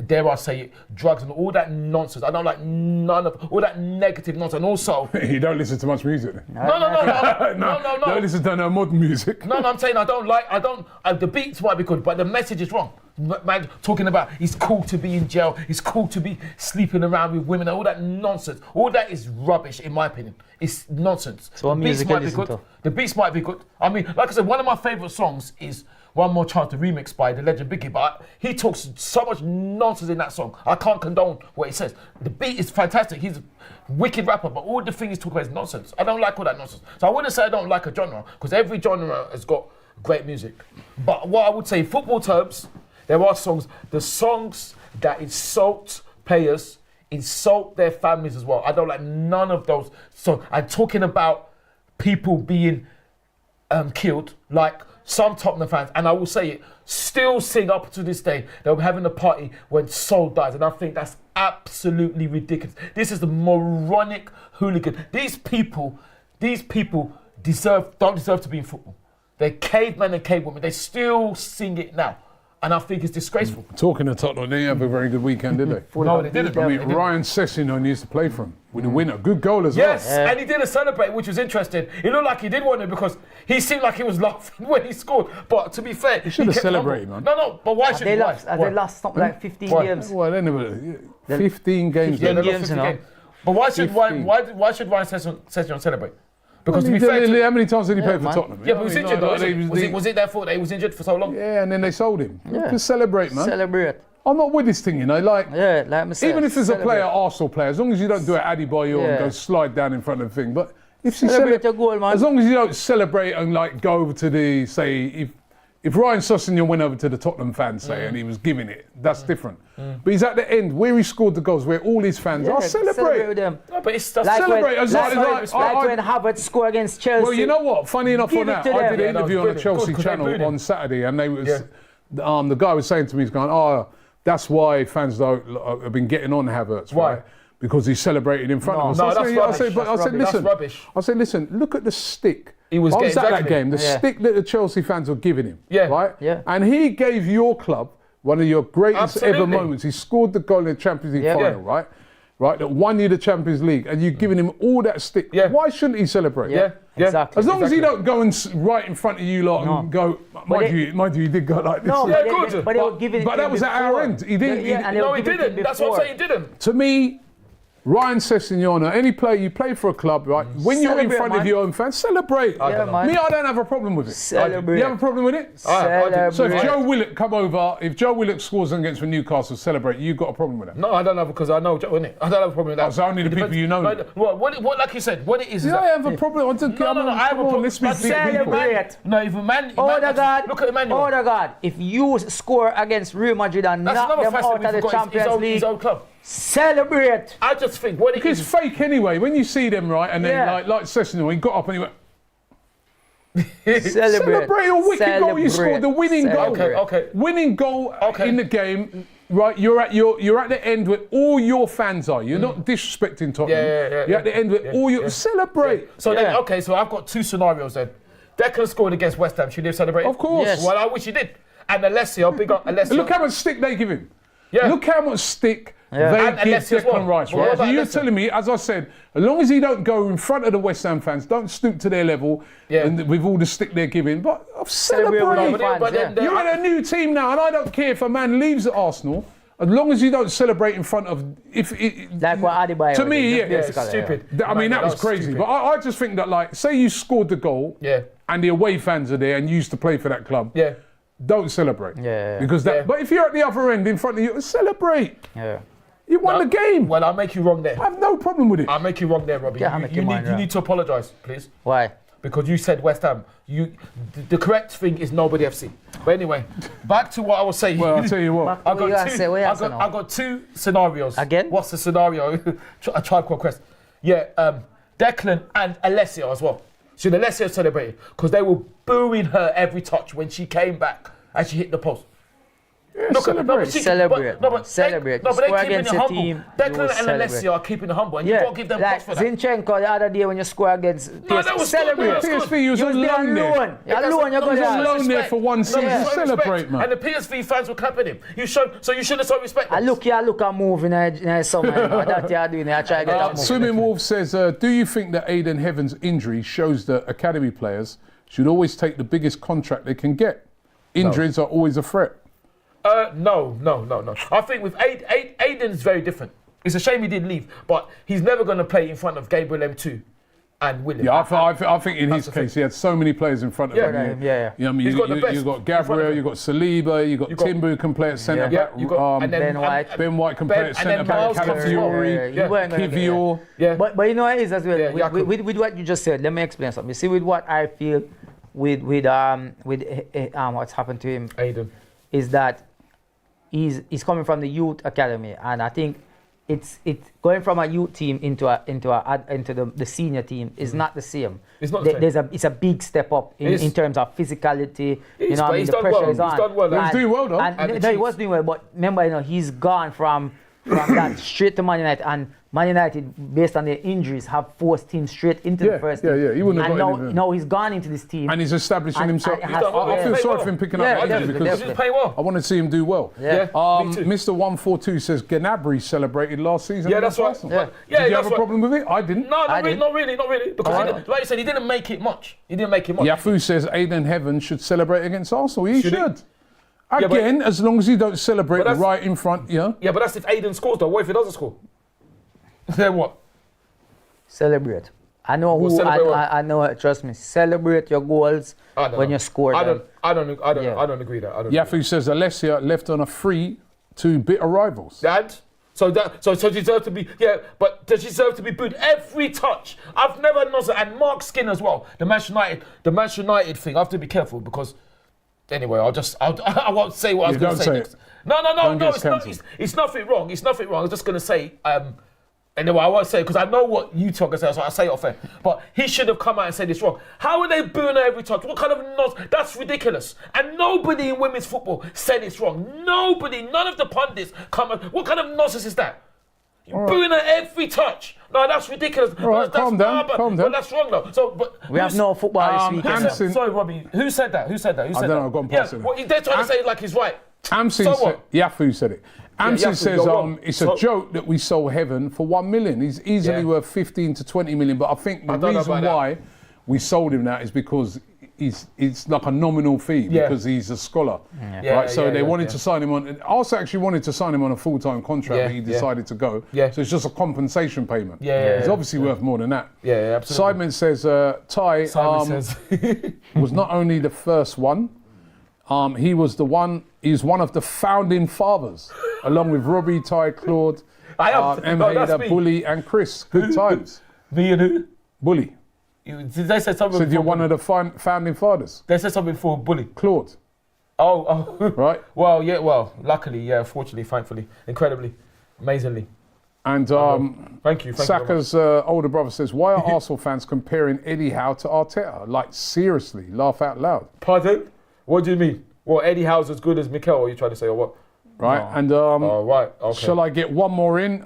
dare I say it, drugs and all that nonsense. I don't like none of all that negative nonsense. And also, You don't listen to much music. no. Don't listen to no modern music. No, I'm saying the beats might be good, but the message is wrong. Man, talking about it's cool to be in jail, it's cool to be sleeping around with women, all that nonsense. All that is rubbish, in my opinion. It's nonsense. So what music you listen to? The beats might be good. I mean, like I said, one of my favourite songs is One More Chance, the remix by the legend Biggie, but he talks so much nonsense in that song. I can't condone what he says. The beat is fantastic. He's a wicked rapper, but all the thing he's talking about is nonsense. I don't like all that nonsense. So I wouldn't say I don't like a genre, because every genre has got great music. But what I would say, in football terms, there are songs, the songs that insult players, insult their families as well. I don't like none of those songs. I'm talking about people being killed, like some Tottenham fans, and I will say it, still sing up to this day. They were having a party when Sol dies, and I think that's absolutely ridiculous. This is the moronic hooligan. These people don't deserve to be in football. They're cavemen and cavewomen. They still sing it now. And I think it's disgraceful. Talking to Tottenham, they didn't have a very good weekend, did they? No, they didn't. I mean, Ryan Sessegnon used to play for him with the winner. Good goal as well. Yes, and he didn't celebrate, which was interesting. It looked like he did want to, because he seemed like he was laughing when he scored. But to be fair, he should have kept celebrated, humble. man. No, but why should They he? lost. They lost something like 15 Why? games. Well, they never. 15 games. Yeah, Yeah, they lost games, 50 you know. games. But why should 15. why should Ryan Sessegnon celebrate? Because to be fair, How many times did he play for man. Tottenham? yeah, but he was injured though. Like, Was it their fault that he was injured for so long? Yeah, and then they sold him. Yeah. Just celebrate, man. Celebrate. I'm not with this thing, you know. Like, Yeah, like me say, even if it's a celebrate. player, Arsenal player, as long as you don't do it Adebayor and Yeah. go slide down in front of the thing. But if you Celebrate your goal, man. as long as you don't celebrate and like go over to the if Ryan Sessegnon went over to the Tottenham fans, say, and he was giving it, that's different. But he's at the end where he scored the goals, where all his fans are Celebrate with them. No, but it's stuff. Like Celebrate when, as like, like- when Havertz scored against Chelsea. Well, you know what? Funny enough Give on it that, to I them. did Yeah, an that was interview on the brilliant. Chelsea Good, 'cause they channel booed him. on Saturday, and they was Yeah. the guy was saying to me, he's going, "Oh, that's why fans have been getting on Havertz, Why? right? Because he celebrated in front of us." No, I that's said, rubbish. I said, That's listen, rubbish. I said, listen, look at the stick. He was I was getting at that dragged game. The Yeah. stick that the Chelsea fans were giving him, Yeah. right? Yeah. And he gave your club one of your greatest ever Absolutely. moments. He scored the goal in the Champions League Yeah. final, right? Right, that won you the Champions League, and you're giving him all that stick. Yeah. Why shouldn't he celebrate? Yeah. Exactly. As long as he Exactly. don't go and right in front of you lot and go, mind you, he did go like this. No, Yeah, but, good. but they were giving it But to that him was at our before. end. He didn't- Yeah, and they No, were he giving it to him didn't. That's what I'm before. saying. He didn't. To me, Ryan Sessegnon, or any player you play for a club, right? When you're in Celebrate, front of man. your own fans, celebrate. Yeah, man. Me, I don't have a problem with it. Celebrate. You have a problem with it? Celebrate. So if Joe Willock come over, if Joe Willock scores against for Newcastle, celebrate. You got a problem with that? No, I don't know, because I know Joe, innit? I don't have a problem with that. Oh, so only the It people depends- you know. No, what, like you said, what it is Yeah, I that. have a problem. I don't, No, I have a come on, problem. let's be Like big people. Celebrate. No, if a man. Oh, the God. Look at Emmanuel. Oh, the God. If you score against Real Madrid and That's knock another them facet out we of the forgot. Champions His League, own club. celebrate. I just think what it It's is. fake anyway. When you see them, right, and then Yeah. like Sessegnon, he got up and he went, Celebrate. celebrate a wicked goal you scored, the winning goal. Celebrate. Okay. Winning goal in the game, right? You're at the end where all your fans are. You're not disrespecting Tottenham. Yeah. You're at the end where all your celebrate. So then, Yeah. okay, so I've got two scenarios then. Declan scored against West Ham. Should he have celebrated? Of course. Yes. Well, I wish he did. And Alessio, big up Alessio. Look how much stick they give him. Yeah. Look how much stick Yeah. they And give Alessio as Declan well. Rice, But what right? about So you're Alessio? telling me, as I said, as long as he don't go in front of the West Ham fans, don't stoop to their level, Yeah. and with all the stick they're giving, but Celebrate with celebrate. our fans, But then- yeah. You're in a new team now, and I don't care if a man leaves at Arsenal, as long as you don't celebrate in front of. Like what Adebayo To me, did, yeah, it's basically, stupid. I mean, that was crazy. stupid. But I just think that, like, say you scored the goal, Yeah. and the away fans are there, and you used to play for that club. Yeah. Don't celebrate. Yeah. Because that. Yeah. But if you're at the other end in front of you, celebrate. Yeah. You won the game. Well, I'll make you wrong there. I have no problem with it. I'll make you wrong there, Robbie. Yeah, I'll make you you mine, need right. to apologise, please. Why? Because you said West Ham. The correct thing is nobody FC. But anyway, back to what I was saying. Well, I'll tell you what. What you gonna say? What you I gonna got, say I got two scenarios. Again? What's the scenario? A Tribe Called Quest. Yeah, Declan and Alessio as well. Should Alessio celebrate? Because they were booing her every touch when she came back and she hit the post. Look at celebrate. Celebrate. but Celebrate. They, no, but Score they're keeping it against your humble. team, Declan you and celebrate. Alessia are keeping it humble, and Yeah, you've got to give them like props for that. Zinchenko the other day when you score against that was celebrate. good, that was PSV, you was You was there alone there. alone. You're alone, you're No, going you to showed alone there respect. for one season. you showed Celebrate, respect. man. And the PSV fans were clapping him. You should have shown respect. I look and move in a summer. That you're doing. I try to get that move. Swimming Wolf says, do you think that Aidan Heaven's injury shows that academy players should always take the biggest contract they can get? Injuries are always a threat. No. I think with Aiden's very different. It's a shame he did leave, but he's never going to play in front of Gabriel M2 and William. Yeah, I think in his case, he had so many players in front of him. Yeah. You know what I mean? He's got the best You got in front of Gabriel, him. you got Saliba, you got Timber who can play at centre Yeah, back. you got and then Ben White. Ben White can Ben- play at and then centre back. Miles comes as well. Calafiori, You weren't gonna get Kivior. Yeah. But you know what it is as well. Yeah, Jakob. with what you just said, let me explain something. You see, with what I feel with what's happened to him Aiden. is that he's coming from the youth academy, and I think it's going from a youth team into the senior team is not the same. It's not the same. It's a big step up in terms of physicality. He's- what I but mean? he's The done pressure well. is on. He's done well. He's doing well, though. And And the no, he Chiefs. was doing well, but remember, he's gone from that straight to Man United, and Man United, based on their injuries, have forced him straight into the first team. Yeah. He wouldn't have And got anything. now he's gone into this team. And he's establishing And- himself. and I has- feel yeah. sorry for him picking Yeah, up injuries definitely, because He's just playing well. I want to see him do well. Yeah. Me too. Mr. 142 says Gnabry celebrated last season. Yeah, against that's right. Arsenal. Yeah. Did Yeah, you have that's a right. problem with it? I didn't. No, I not really. Because he didn't, like you said, he didn't make it much. Yafu says Aidan Heaven should celebrate against Arsenal. He Should he? should. but- Again, as long as you don't celebrate But that's- right in front, yeah. Yeah, but that's if Aiden scores though. What if he doesn't score? Then what? Celebrate. I know Well, who. celebrate what? I know. Trust me. Celebrate your goals I don't when know. you score I them. don't agree that. Yeah. I don't agree with that. Yafu says Alessia left on a free to bitter rivals. Dad. So deserve to be but does she deserve to be booed every touch? I've never known that. And Mark Skin as well. The Manchester United thing. I have to be careful because anyway, I won't say what I was going to say don't say next. it. No. Don't get It's not. cancelled. It's nothing wrong. It's nothing wrong. I was just going to say. Anyway, I won't say it because I know what you talk about, so I'll say it off air. But he should have come out and said it's wrong. How are they booing her every touch? What kind of nonsense? That's ridiculous. And nobody in women's football said it's wrong. Nobody, none of the pundits come out. What kind of nonsense is that? You're booing her every touch. No, that's ridiculous. All right, calm down, calm down. But that's wrong though. So, but We have no football this weekend. Hansen- Sorry, Robbie. Who said that? I don't know, I've gone past it. Well, they're trying to say it like he's right. Amsin So said, what? Yafu said it. Amsin Yafu, says go on. it's So- a joke that we sold Heaven for 1 million. He's easily Yeah. worth 15 to 20 million, but I think the I don't know reason about that. why we sold him that is because it's like a nominal fee Yeah. because he's a scholar. Yeah, Right? So yeah, they yeah, wanted yeah. to sign him on. Arsenal actually wanted to sign him on a full-time contract, Yeah, but he yeah. decided to go. Yeah. So it's just a compensation payment. Yeah, He's yeah, obviously worth more than that. Yeah, absolutely. Simon says Ty Simon says. was not only the first one, he's one of the founding fathers, along with Robbie, Ty, Claude, M. that's Hader, me. Bully, and Chris. Good times. Me and who? Bully. Did they say something? Said you're before one of the founding fathers. They said something for Bully. Claude. Oh. Right. Well, luckily, yeah, fortunately, thankfully, incredibly, amazingly. And Thank you. Thank you very much. Saka's older brother says, why are Arsenal fans comparing Eddie Howe to Arteta? Like, seriously, laugh out loud. Pardon? What do you mean? Well, Eddie Howe's as good as Mikel, or are you trying to say, or what? Right. And Oh, right. Okay. shall I get one more in?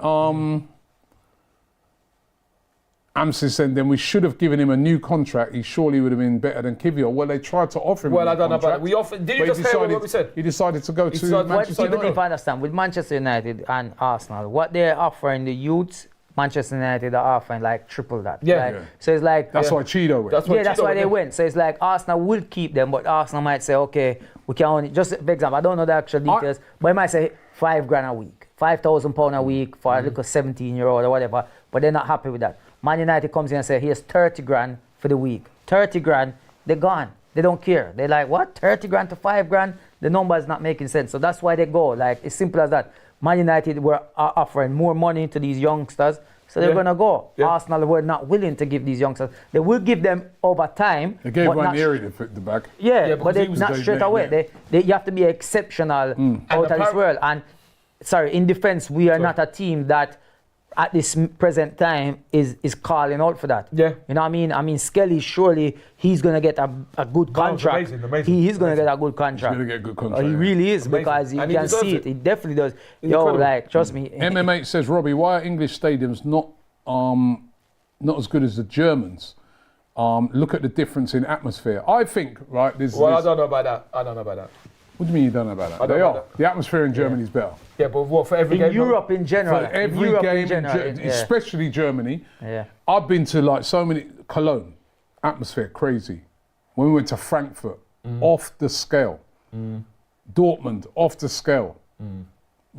Amsi said, then we should have given him a new contract. He surely would have been better than Kivior. Well, they tried to offer him Well, a I new don't know about contract, it. We offered. Did but you he just hear what we said? He decided to go to decided- Manchester Even United. if I understand, with Manchester United and Arsenal, what they're offering the youths, Manchester United are offering like triple that. Yeah. Like, Yeah. So it's like That's why Cheeto went. That's that's Cheeto why they went. went. So it's like Arsenal will keep them, but Arsenal might say, okay, we can only, just for example, I don't know the actual details, but it might say $5,000 a week, £5,000 a week for a little 17-year-old or whatever, but they're not happy with that. Man United comes in and say, here's 30 grand for the week. 30 grand, they're gone. They don't care. They're like, what? 30 grand to 5 grand? The number is not making sense. So that's why they go. Like, it's simple as that. Man United were offering more money to these youngsters, so they're Yeah. going to go. Yeah. Arsenal were not willing to give these youngsters. They will give them over time. They gave but not Ranieri the back. yeah, because but they he was not Dave straight May, away. yeah. You have to be exceptional out of this apparent- world. And sorry, in defense, we are not a team that at this present time is calling out for that. Yeah. You know what I mean? I mean, Skelly, surely he's going to get a good contract. amazing, He's going to get a good contract. He's gonna get a good contract, He yeah. really is, Amazing. because you And he can deserves see it. it. He definitely does. Incredible. Like, trust me. MMA says, Robbie, why are English stadiums not as good as the Germans? Look at the difference in atmosphere. I think, right, Well, I don't know about that. I don't know about that. What do you mean you don't know about that? I don't They know are. about that. The atmosphere in Germany is better. Yeah, but what, for every In game? Europe in general. For every Europe game, in general, especially Germany. Yeah. I've been to like so many, Cologne, atmosphere crazy. When we went to Frankfurt, off the scale. Dortmund, off the scale.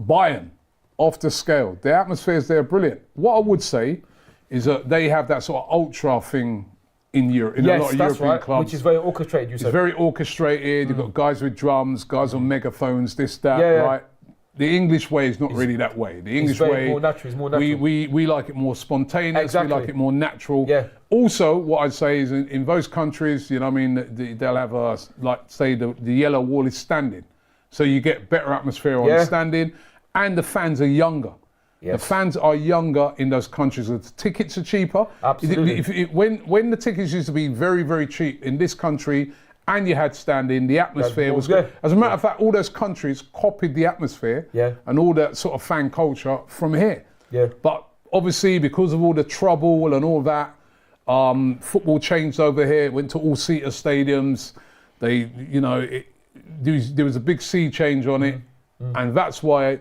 Bayern, off the scale. The atmospheres there are brilliant. What I would say is that they have that sort of ultra thing in Europe, in a lot Yes, of that's European right. clubs. Which is very orchestrated. You It's said. very orchestrated. You've got guys with drums, guys on megaphones, this, that, Yeah, yeah. right? The English way is not really that way. The English very way, more natural, it's more natural. We like it more spontaneous. Exactly. We like it more natural. Yeah. Also, what I'd say is in those countries, you know, what I mean, they'll have like say the yellow wall is standing, so you get better atmosphere on Yeah. standing, and the fans are younger. The Yes. fans are younger in those countries. The tickets are cheaper. Absolutely. When the tickets used to be very, very cheap in this country, and you had standing, the atmosphere was good. yeah. As a matter of fact, all those countries copied the atmosphere Yeah. and all that sort of fan culture from here. Yeah. But obviously, because of all the trouble and all that, football changed over here. It went to all-seater stadiums. They, you know, there was a big sea change on it, and that's why.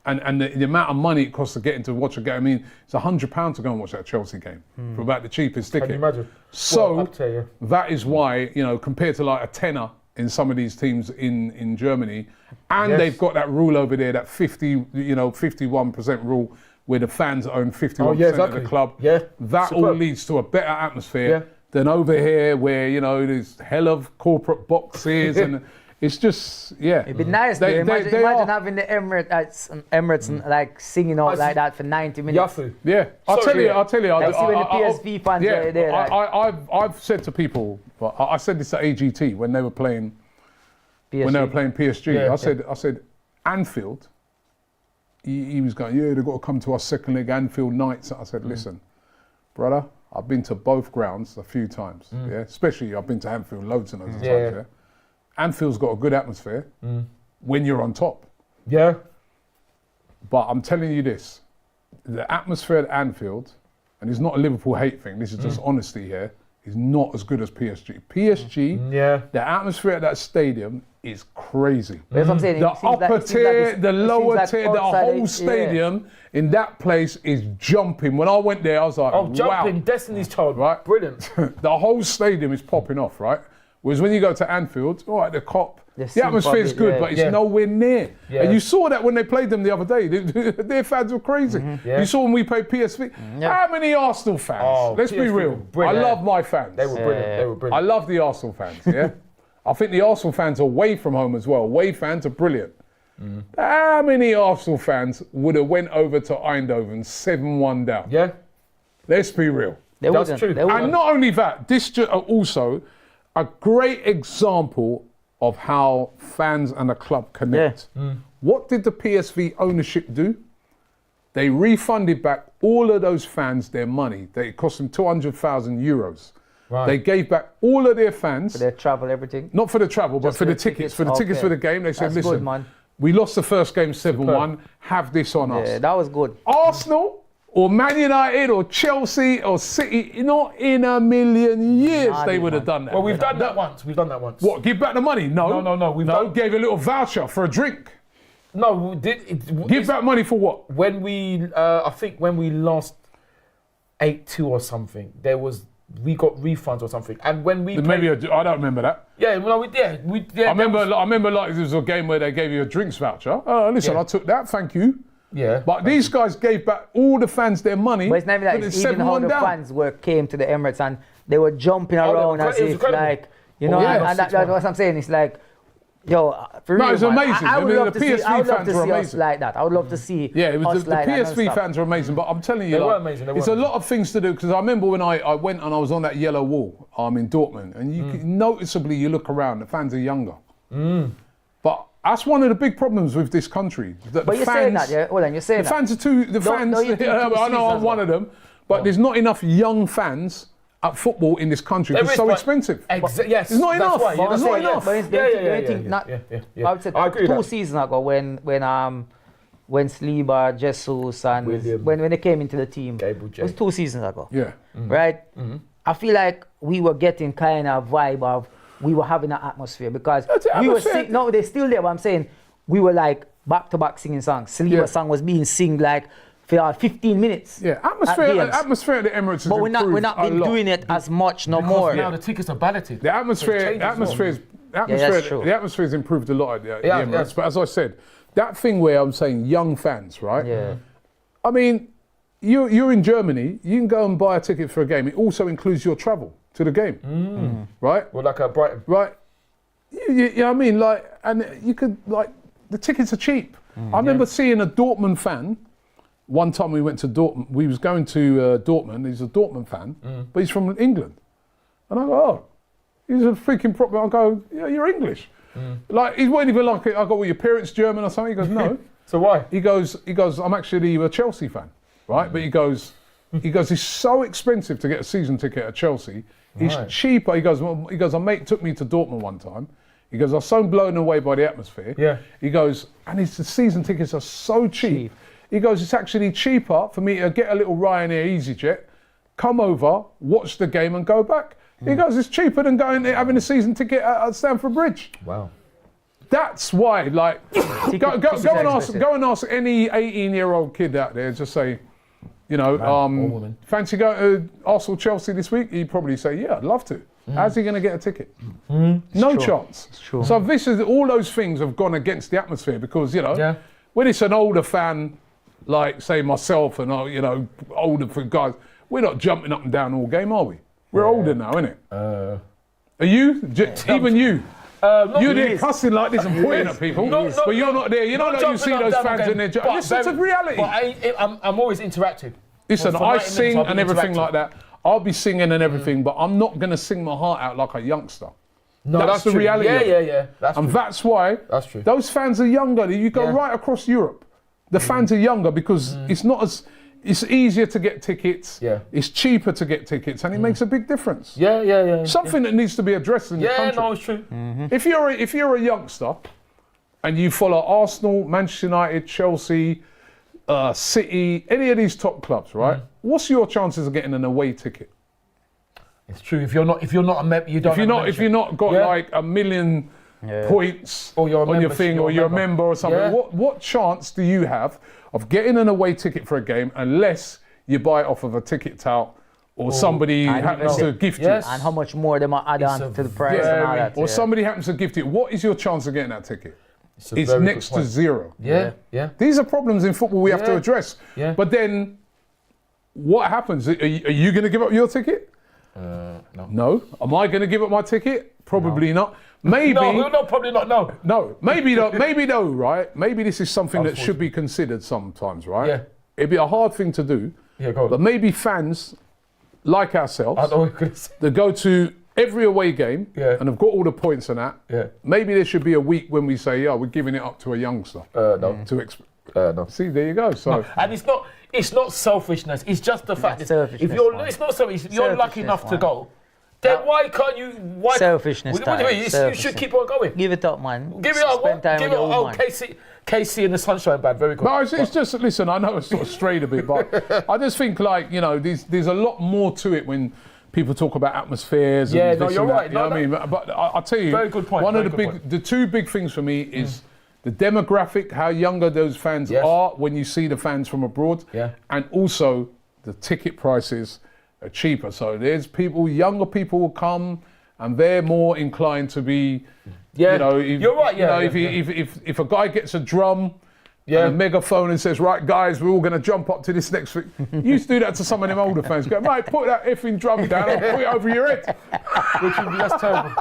And the amount of money it costs to get into watch a game. I mean, it's £100 to go and watch that Chelsea game for about the cheapest ticket. Can you imagine? So Well, I'll tell you. that is why, you know, compared to like a tenner in some of these teams in Germany, and Yes. they've got that rule over there, that 51% rule, where the fans own 51% of exactly. the club. Yeah. That all Superb. leads to a better atmosphere Yeah. than over here, where, you know, there's hell of corporate boxes and it's just, yeah. It'd be nice. They- Imagine, they imagine are. having the Emirates like singing out like that for 90 minutes. Yafu. Yeah, I'll tell you. Like, see when the PSV fans yeah, were there, like- I've said to people, but I said this at AGT when they were playing PSG. Yeah, I said, Anfield. He was going, yeah, they've got to come to our second leg Anfield nights. I said, listen, brother, I've been to both grounds a few times. Yeah, especially I've been to Anfield loads and loads of times. Yeah. Anfield's got a good atmosphere when you're on top. Yeah. But I'm telling you this, the atmosphere at Anfield, and it's not a Liverpool hate thing, this is just honesty here, is not as good as PSG. PSG, Yeah. the atmosphere at that stadium is crazy. That's what I'm saying. The It seems like- upper it seems like tier, it's- the it seems lower like tier, the outside whole yeah. stadium in that place is jumping. When I went there, I was like, Oh, wow. jumping, Destiny's Child. Right. Brilliant. The whole stadium is popping off, right? Whereas when you go to Anfield, all right, the super atmosphere is big, good, yeah. but it's Yeah. nowhere near. Yeah. And you saw that when they played them the other day. Their fans were crazy. Yeah. You saw when we played PSV. Yeah. How many Arsenal fans? Oh, Let's be PSV real. were brilliant. I love my fans. They were brilliant. They were I brilliant. love the Arsenal fans, yeah? I think the Arsenal fans away from home as well. Away fans are brilliant. How many Arsenal fans would have went over to Eindhoven 7-1 down? Yeah. Let's be real. They That's wouldn't. true. They wouldn't. And not only that, this also a great example of how fans and a club connect. What did the PSV ownership do? They refunded back all of those fans their money. It cost them 200,000 euros. Right. They gave back all of their fans, Their travel, everything. not for the travel, but Just for the tickets. For the tickets Okay. for the game, they said, That's listen, good, man. we lost the first game 7-1, have this on us. Yeah, that was good. Arsenal or Man United or Chelsea or City, not in a million years Nah, they dude, would have man. done that. Well, we've done that once. We've done that once. What, give back the money? No. No. We've done- gave a little voucher for a drink. No, we did. Give back money for what? When we, I think when we lost 8-2 or something, we got refunds or something. And when we Maybe played, I don't remember that. yeah, well, I remember like there was a game where they gave you a drinks voucher. Oh, listen, Yeah. I took that, thank you. Yeah. But these guys gave back all the fans their money. But it's not even but that. it's It's even how 7-1 the down. fans came to the Emirates and they were jumping they were around as it was if incredible. like, you know, Oh, yeah. and that's what I'm saying. It's like, yo, for No, real, it's man, amazing. I would I mean, love the to see, PSV I would love fans to were see us amazing. like that. I would love to see Yeah, it was us the like that PSV non-stop. fans are amazing, but I'm telling you, They were like, amazing, they were it's a amazing. lot of things to do because I remember when I went and I was on that yellow wall in Dortmund, and you can, noticeably you look around, the fans are younger. But That's one of the big problems with this country. That But the you're fans, saying that, yeah? Hold on, you're saying the fans are too. The fans. no, you think two I know seasons I'm one of them, but there's not enough young fans at football in this country. It's so expensive. Yes, It's not enough. Why, It's not enough. But yeah. I would say I agree with 2 that. seasons ago when Sliba, Jesus, and William. when they came into the team, Gable it was J. 2 seasons ago. Yeah. Right? I feel like we were getting kind of vibe of we were having an atmosphere because That's the we were atmosphere. no, they're still there, but I'm saying we were like back-to-back singing songs. Saliba song was being sing like for 15 minutes. Yeah, atmosphere at the Emirates has But we're improved not a been lot. doing it as much no more. Now the tickets are balloted. The atmosphere, that's true. the atmosphere's improved a lot at the Yeah, Emirates. yeah. But as I said, that thing where I'm saying young fans, right? Yeah. I mean, you're in Germany. You can go and buy a ticket for a game. It also includes your travel to the game, right? Well, like Brighton. Right. You know what I mean? Like, and you could like the tickets are cheap. I remember seeing a Dortmund fan. One time we went to Dortmund. We was going to Dortmund. He's a Dortmund fan, but he's from England. And I go, oh, he's a freaking proper. I go, yeah, you're English. Like he wasn't even like, I go, well, your parents German or something. He goes, no. So why? He goes, I'm actually a Chelsea fan, right? But he goes, it's so expensive to get a season ticket at Chelsea. It's Right. cheaper. He goes, a mate took me to Dortmund one time. He goes, I was so blown away by the atmosphere. Yeah. He goes, and the season tickets are so cheap. He goes, it's actually cheaper for me to get a little Ryanair EasyJet, come over, watch the game and go back. He goes, it's cheaper than going there, having a season ticket at Stamford Bridge. Wow. That's why, like, go and expensive. ask any 18-year-old kid out there. Just say, you know, woman. fancy going to Arsenal Chelsea this week? He'd probably say, yeah, I'd love to. How's he going to get a ticket? No chance. true. So this is all those things have gone against the atmosphere because you know when it's an older fan, like say myself and you know older for guys, we're not jumping up and down all game, are we? We're older now, innit? Are you? Even you? You're there cussing like this and pointing at people, but you're not there. You know, like you see those fans in there. Listen to reality. But I'm always interactive. Listen, For I 90 sing minutes, I'll and be everything interactive. like that. I'll be singing and everything, but I'm not going to sing my heart out like a youngster. No, that's the true. reality of it. Yeah. That's And true. that's why That's true. those fans are younger. You go right across Europe. The fans are younger because it's easier to get tickets. Yeah. It's cheaper to get tickets, and it makes a big difference. Yeah. Something that needs to be addressed in the Yeah, country. no, it's true. If you're a youngster and you follow Arsenal, Manchester United, Chelsea, City, any of these top clubs, right? What's your chances of getting an away ticket? It's true. If you're not a member, you don't. If you're not got like 1 million points Or you're a on your member, thing, you're or a you're a member. member or something, Yeah. what chance do you have of getting an away ticket for a game unless you buy it off of a ticket tout or somebody happens to gift Yes. you? And how much more they might add It's on a to the price and all that. Or somebody happens to gift you. What is your chance of getting that ticket? It's a It's very next good to point. zero. Yeah. These are problems in football we have to Yeah. address. Yeah. But then, what happens? Are you going to give up your ticket? No. No. Am I going to give up my ticket? Probably not. Maybe. No, probably not. No. No, maybe not. Maybe no, right? Maybe this is something that should be considered sometimes, right? Yeah. It'd be a hard thing to do, Yeah, go on. but maybe fans like I ourselves know what you're gonna say. that go to every away game and have got all the points and that. Yeah. Maybe there should be a week when we say, yeah, we're giving it up to a youngster. No. No. See, there you go. So And it's not selfishness. It's just the fact that selfishness, if you're, man. it's not selfish. If you're lucky Selfishness, enough to man. go, then why can't you? Why? Selfishness What do you time, mean? You selfishness. should keep on going. Give it up, man. Give it up. Spend What? time Give with it your up. Oh, woman. KC and the Sunshine Band. Very good. no, it's just, listen, I know it's sort of strayed a bit, but I just think like, you know, there's a lot more to it when people talk about atmospheres and Yeah, no, this you're and that, right. you know No, what I mean? But I'll tell you, Very good point, one of very good the two big things for me is the demographic, how younger those fans Yes. are when you see the fans from abroad, Yeah. and also the ticket prices are cheaper. So there's younger people will come, and they're more inclined to be, Yeah, you know, you're right. Yeah, you know, if a guy gets a drum Yeah. and a megaphone and says, right, guys, we're all going to jump up to this next thing. You used to do that to some of them older fans. Go, mate, put that effing drum down and put it over your head. Which would be less terrible.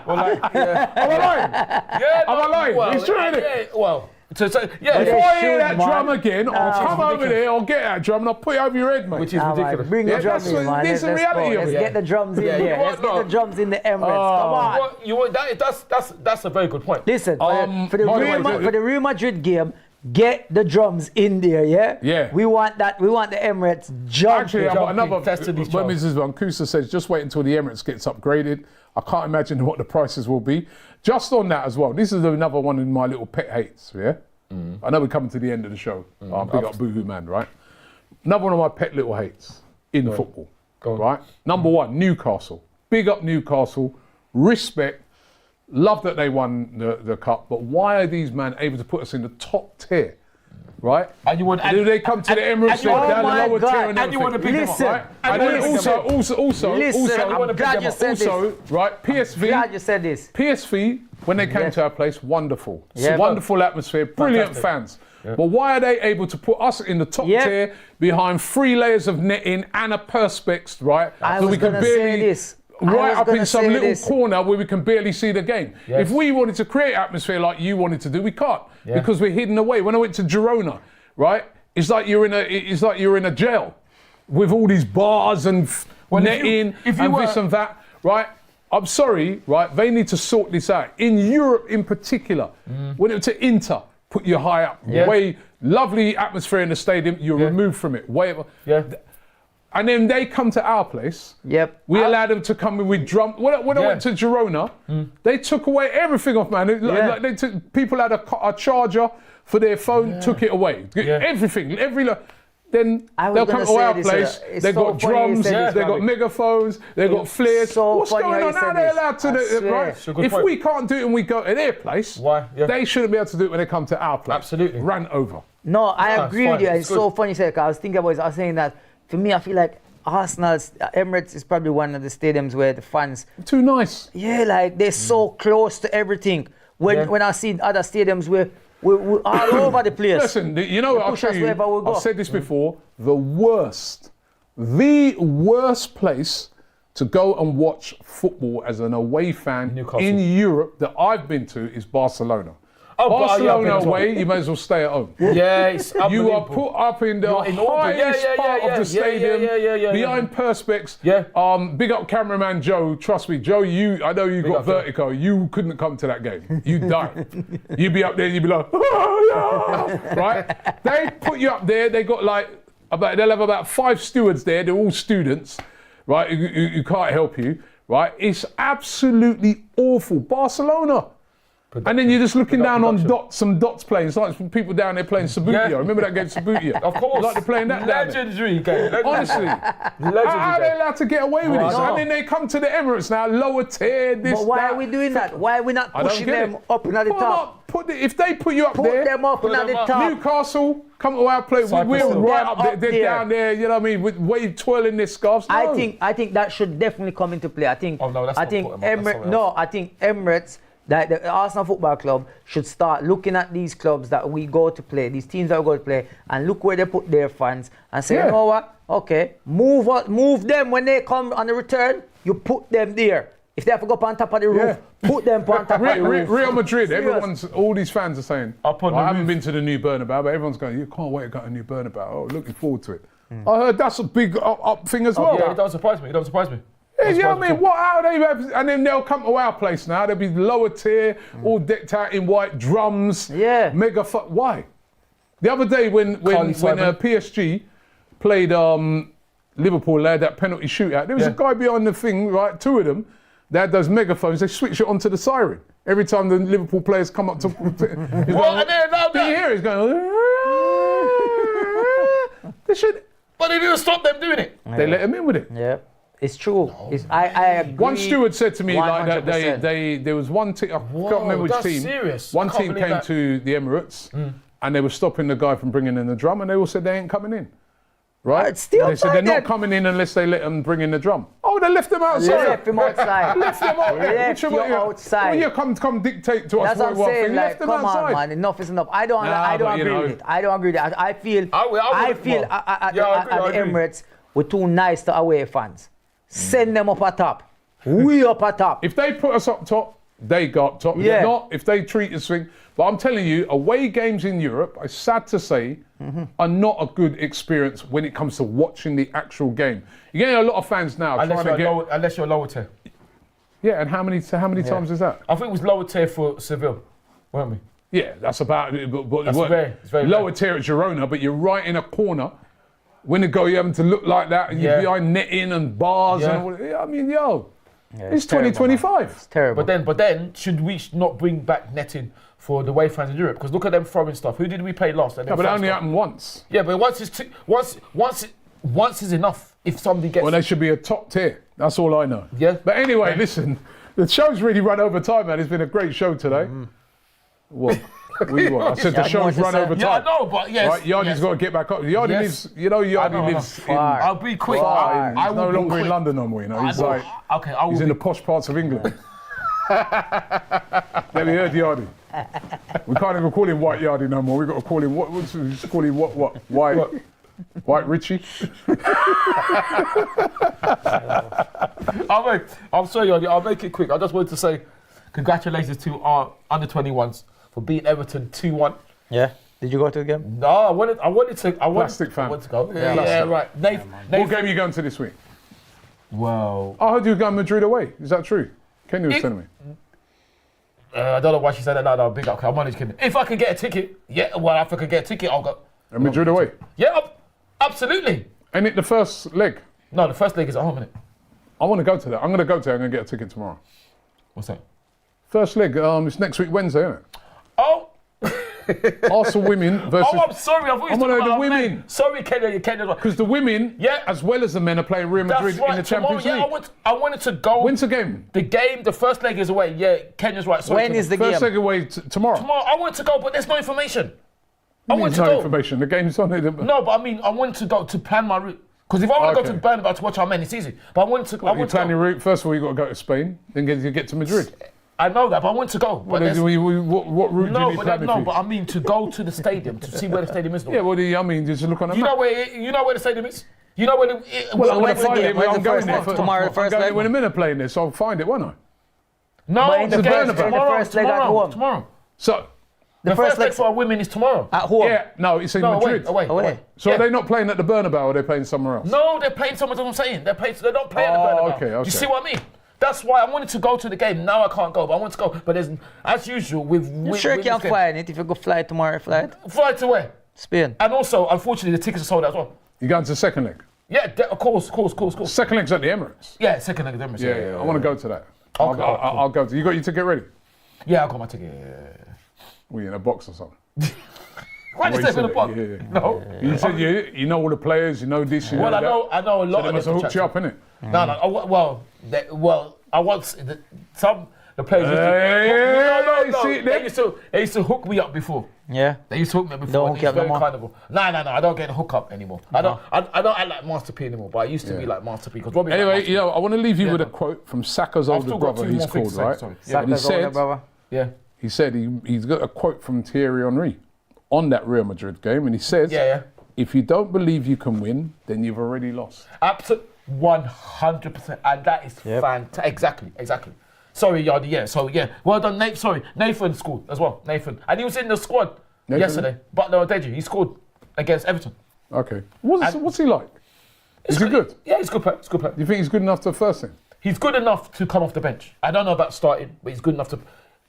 Well, like, yeah. Am I lying? Yeah, Am I lying? Well, It's true, isn't it? yeah, well, yeah. If Yeah. I hear should, that man. drum again, I'll come over ridiculous. there, I'll get that drum and I'll put it over your head, mate. Which is All right, ridiculous. bring the Yeah, drums that's in, man. this is the Let's reality go. of Let's it. get the drums in Yeah, there. you know Let's what, get the no. drums in the Emirates. Come on. That's a very good point. Listen, for the by the Real, way, for the Real Madrid game, get the drums in there, yeah? Yeah. We want that. We want the Emirates jumping. Actually, I've got another. tested these When jobs. Mrs. Van Kusa says, just wait until the Emirates gets upgraded. I can't imagine what the prices will be. Just on that as well, this is another one of my little pet hates, yeah? I know we're coming to the end of the show. Big up boohooman, right? Another one of my pet little hates in football, Go on. right? Number one, Newcastle. Big up Newcastle. Respect. Love that they won the cup, but why are these men able to put us in the top tier, right? And you would, Do they come to the Emirates, and you they're want- down the Oh my lower God. tier and And you want to everything. pick them up, Listen. right? And then also, Listen, I'm glad you said also, right, Glad PSV, you said this. PSV, when they came Yes. to our place, wonderful. Yeah. Wonderful atmosphere, brilliant Fantastic. fans. But why are they able to put us in the top Yeah. tier behind 3 layers of netting and a perspex, right? I so was we can gonna say barely this. I right was up in gonna some say little this. corner where we can barely see the game. Yes. If we wanted to create atmosphere like you wanted to do, we can't Yeah. because we're hidden away. When I went to Girona, right, it's like you're in a jail with all these bars and Well, netting if you and were- this and that, right? I'm sorry, right? They need to sort this out. In Europe, in particular, when it was to Inter, put you high up, Yeah. way lovely atmosphere in the stadium. You're removed from it, way up. Yeah. And then they come to our place. Yep. We allowed them to come in with drum. When I Yeah. went to Girona, they took away everything off, man. Like they took, people had a charger for their phone, took it away. Yeah. Everything, then I was they'll come gonna to say our this, place. it's They've so got funny you drums, said this, they've got Robbie. megaphones, they've got flares. so What's funny going how on? you How said are they this. allowed to I do it, swear. right? It's a good If point. we can't do it and we go to their place, Why? Yeah. they shouldn't be able to do it when they come to our place. Absolutely. Ran over. No, I No, agree it's with fine. you. It's It's good. so funny you said, 'cause I was thinking about it. I was saying that for me, I feel like Arsenal's Emirates is probably one of the stadiums where the fans, Too nice. yeah, like they're so close to everything. When I see other stadiums where we're all over the place. Listen, you know what? I'll push tell us you, wherever we go. I've said this before. The worst place to go and watch football as an away fan Newcastle. in Europe that I've been to is Barcelona. Oh, but- yeah, I've been Barcelona as well. away, you may as well stay at home. Yeah, it's You are unbelievable. put up in the You're in orbit. highest Yeah, yeah, part yeah, of the yeah, yeah, stadium, yeah, behind perspex. Yeah. Big up cameraman Joe. Trust me, Joe. I know you got up, Joe. vertigo. You couldn't come to that game. You died. You'd be up there and you'd be like, right? They put you up there. They got they'll have about 5 stewards there. They're all students, right? Who can't help you, right? It's absolutely awful. Barcelona. And then you're just looking down on some dots playing. It's like some people down there playing Subbuteo. Yeah. Remember that game Subbuteo? Of course. Like they're playing that down there. Legendary game. Honestly. How are Legendary they game. allowed to get away with this? No. And then they come to the Emirates now, lower tier, this, But why that. are we doing that? Why are we not I don't pushing get them it. up in the Put them top? up. If they put you up Put there, them up in them the up. top. Newcastle, come to our place. Cyprus We're Hill. right Them up there. up They're there. down there, you know what I mean, with wave twirling their scarves. No. I think that should definitely come into play. I think Oh, no, that's I not think put 'em up, that's something I think Emirates, that the Arsenal Football Club should start looking at these clubs that we go to play, these teams that we go to play, and look where they put their fans and say, Yeah. you know what? Okay, move them when they come on the return. You put them there. If they have to go up on top of the roof, put them on top of the roof. Real Madrid, Serious. all these fans are saying, Up on I the haven't roof. been to the new Bernabeu, but everyone's going, you can't wait to go to the new Bernabeu. Oh, looking forward to it. I heard that's a big up thing as well. Yeah, it don't surprise me. It don't surprise me. Yeah, you know what I mean? What, how they, and then they'll come to our place now. They'll be lower tier, all decked out in white drums. Yeah. Mega why? The other day when Simon. PSG played Liverpool, they had that penalty shootout. There was a guy behind the thing, right? 2 of them. They had those megaphones. They switch it onto the siren every time the Liverpool players come up to. Well, and then now Do you that. hear? He's going. They should. But they didn't stop them doing it. They let him in with it. Yeah, it's true. I agree. One steward said to me like that 100%. there was one team, I can't remember which that's team. serious. One I can't team believe came that. to the Emirates and they were stopping the guy from bringing in the drum and they all said they ain't coming in. right? Still They said they're not fighting. coming in unless they let them bring in the drum. Oh, they left them outside. Left him outside. Left them out there. Left you outside. Well, you come dictate to us That's what I'm what saying. thing. Like, Left them come outside. on, man. Enough is enough. I don't but you agree know. with it. I don't agree with it. I feel I at I the agree. Emirates, we're too nice to away fans. Send them up at top. We up at top. If they put us up top, they go up top. If Yeah. not, if they treat us thing. But I'm telling you, away games in Europe, it's sad to say, are not a good experience when it comes to watching the actual game. You're getting a lot of fans now Unless trying to you're, get. unless you're lower tier. Yeah, and how many times is that? I think it was lower tier for Seville, weren't we? Yeah, that's about it. But That's it's very lower rare. tier at Girona, but you're right in a corner. When the goal, you're having to look like that, and you're Yeah. behind netting and bars. Yeah. And all, I mean, yo, it's terrible, 2025. It's terrible. But then, should we not bring back netting for the away fans in Europe? Because look at them throwing stuff. Who did we play last? No, but it only happened once. Yeah, but once is enough. If somebody gets Well, they should be a top tier. That's all I know. Yeah. But anyway, listen, the show's really run over time, man. It's been a great show today. What? I said the Yeah, show's more run to over say. yeah, I time. know, but yes, Right, Yardi's yes. got to get back up. Yardi Yes. lives, you know, Yardi I know. lives in. Far. I'll be quick. Far. I He's will no be longer in quick. London no more, you know. I He's will- like, okay, I will he's be in the posh parts of England. Let me heard Yardi. We can't even call him White Yardi no more. We've got to call him, what's we just call him what? White Richie? I'm sorry, Yardi, I'll make it quick. I just wanted to say congratulations to our under-21s for beating Everton 2-1. Yeah. Did you go to the game? No, I wanted to Plastic fan. I wanted to go. Yeah, Plastic. right. What game are you going to this week? Well, I heard you were going Madrid away. Is that true? Kenny was telling me. I don't know why she said that. No, big up. I'm only kidding. If I can get a ticket, yeah. Well, if I can get a ticket, I'll go. And Madrid away. Yeah, absolutely. Ain't it the first leg? No, the first leg is at home, innit? I want to go to that. I'm going to go to it. I'm going to get a ticket tomorrow. What's that? First leg, it's next week Wednesday, isn't it? Oh, Arsenal women versus... I'm sorry. I thought you I'm were gonna talking the about women. men. Sorry, Kenya. Because the women, Yeah. as well as the men, are playing Real Madrid That's right. in the Champions tomorrow, League. I wanted to go. When's the game? The first leg is away. Yeah, Kenya's right. Sorry, When Kenya. is the First game? leg away tomorrow. Tomorrow, I wanted to go, but there's no information. I There's want to no go. information. The game's on it. No, but I mean, I wanted to go to plan my route. Because if I want to go Okay. to Bernabeu to watch our men, it's easy. But I wanted to. I You want plan to your go. route. First of all, you got to go to Spain, then get to Madrid. I know that, but I want to go. But What there's- route do no, you need but planning no, for? but I mean to go to the stadium to see where the stadium is. Yeah, what do you, I mean, just look on the You map. know where the stadium is. You know where the. Well, I'm going when's to the find game? it. When's I'm the going first there. leg? Tomorrow the first I'm leg? going when the men are playing this, so I'll find it, won't I? no, But the the first, first- tomorrow, the first leg at tomorrow, home. tomorrow. So, The first leg leg for our women is tomorrow. At home. yeah, no, it's in No, Madrid. away. So Yeah. are they not playing at the Bernabeu or are they playing somewhere else? No, they're playing somewhere. That's what I'm saying. They're not playing at the Oh, Bernabeu. okay, Do okay. you see what I mean? That's why I wanted to go to the game. Now I can't go, but I want to go. But there's, as usual, You sure you can't find it if you go fly tomorrow, flight? Fly to where? Spain. And also, unfortunately, the tickets are sold out as well. You're going to the second leg. Yeah, of course. Second leg's at the Emirates. Yeah, second leg of Emirates. Yeah, I want to go to that. Okay, I'll go to. You got your ticket ready? Yeah, I got my ticket. Yeah. Were you in a box or something? Why did you Well, say for you the said box? it, yeah. No. You said you know all the players, you know this, you Well, know I that. know a lot So they of must have hooked you up, innit? No. I once the players used to. Hey, No. see, They used to hook me up before. Yeah. They used to hook me up before. Don't and hook you it's up no very more? carnival. No. I don't get a hook up anymore. I don't act like Master P anymore. But I used to be like Master P because Robbie. Anyway, you know, I want to leave you Yeah, with a man. quote from Saka's I've older still got brother. two He's more things called, to say, right? sorry. And he Saka's older said, brother. Yeah. he said he's got a quote from Thierry Henry on that Real Madrid game, and he says, Yeah. if you don't believe you can win, then you've already lost. Absolutely, 100%, and that is fantastic. Exactly. Sorry, Yardi. Yeah. So yeah, well done, Nathan. Sorry, Nathan scored as well. Nathan, and he was in the squad Nathan? yesterday. But no, Deji, he scored against Everton. Okay. What's he like? Is he good? Yeah, he's a good player. He's a good player. Do you think he's good enough to first team? He's good enough to come off the bench. I don't know about starting, but he's good enough to.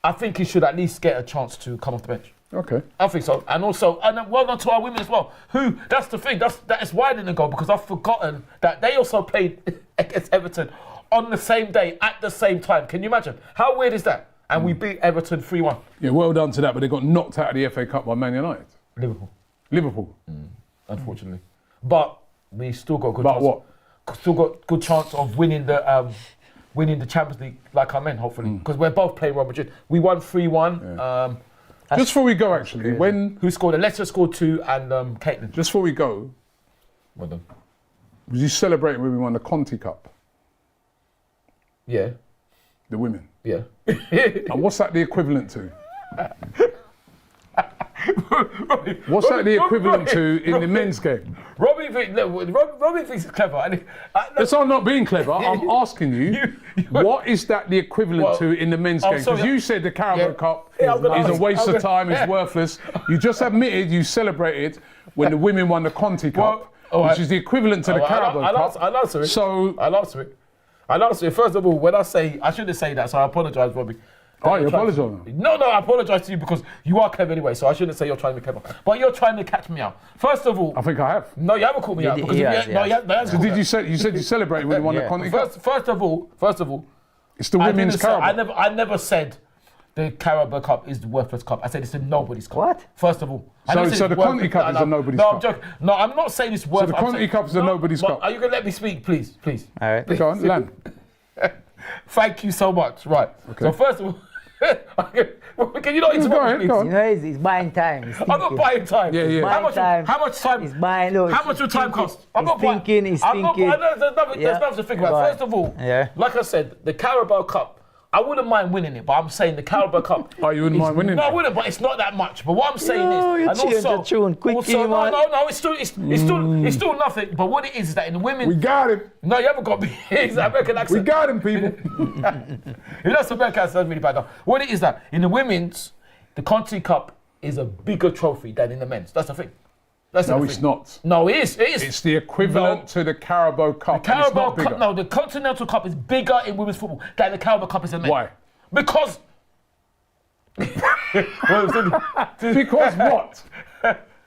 I think he should at least get a chance to come off the bench. Okay. I think so. And also, well done to our women as well. Who, that's the thing, that is why I didn't go, because I've forgotten that they also played against Everton on the same day, at the same time. Can you imagine? How weird is that? And we beat Everton 3-1. Yeah, well done to that, but they got knocked out of the FA Cup by Man United. Liverpool. Unfortunately. But we still got good But chance. what? Still got good chance of winning the Champions League like our men, hopefully. Because we're both playing Real Madrid. We won 3-1. Just before we go, actually, Who scored? Leicester scored 2 and Caitlin. just before we go, Well done. Was you celebrating when we won the Conti Cup? Yeah. The women. Yeah. And what's that the equivalent to? Robbie, What's that the equivalent Robbie, to in the men's game? Robbie thinks it's clever. And It's not not being clever. I'm asking you, what is that the equivalent to in the men's game? Because sorry. you said the Carabao Cup Yeah, I'm gonna is a ask- waste I'm of time, it's gonna- worthless. You just admitted you celebrated when the women won the Conti Cup, all right. which is the equivalent to the Carabao Cup. I'll answer it. So, I'll answer it. First of all, when I shouldn't say that, so I apologise, Robbie. oh, you apologise. No, I apologise to you because you are clever anyway, so I shouldn't say you're trying to be clever. But you're trying to catch me out. First of all, I think I have. no, you haven't caught me out. Because he you has, no, you haven't So caught did me you say you celebrated when you won the Yeah. Conti Cup? First of all, It's the I women's didn't say- Carabao. I never said the Carabao Cup is the worthless cup. I said it's the nobody's cup. What? First of all. I never said So it's the Conti worthless- Cup is the nobody's no, cup. I'm joking. No, I'm not saying it's worthless. the I'm Conti saying- Cup is the nobody's but cup. Are you going to let me speak, please? All right. Go on, Lan. Thank you so much. Right. Okay. So first of all, can you not interrupt Go ahead, me, please? go on. You know, he's buying time. He's I'm not thinking. buying time. Yeah, yeah. How much Buying How much time? He's buying. Look, How much will time cost? I'm he's not buying- thinking. He's I'm not thinking. buying- There's nothing Yeah. to think about. Right. First of all, Yeah. like I said, the Carabao Cup. I wouldn't mind winning it, but I'm saying the Carabao Cup. Oh, you wouldn't mind winning No, it? I wouldn't, but it's not that much. But what I'm saying No, is, you and change also, the tune. Quick also, game, man. no, it's still nothing. But what it is that in the women, We got him. no, you haven't got me. It's an American We accent. got him, people. You know, American accent really bad. Now. What it is that in the women's, the Conti Cup is a bigger trophy than in the men's. That's the thing. That's the No, thing. it's not. No, it is. It is. It's the equivalent No. to the Carabao Cup. and it's Carabao not bigger. Cup. No, the Continental Cup is bigger in women's football than the Carabao Cup is in men. Why? Because. Because what?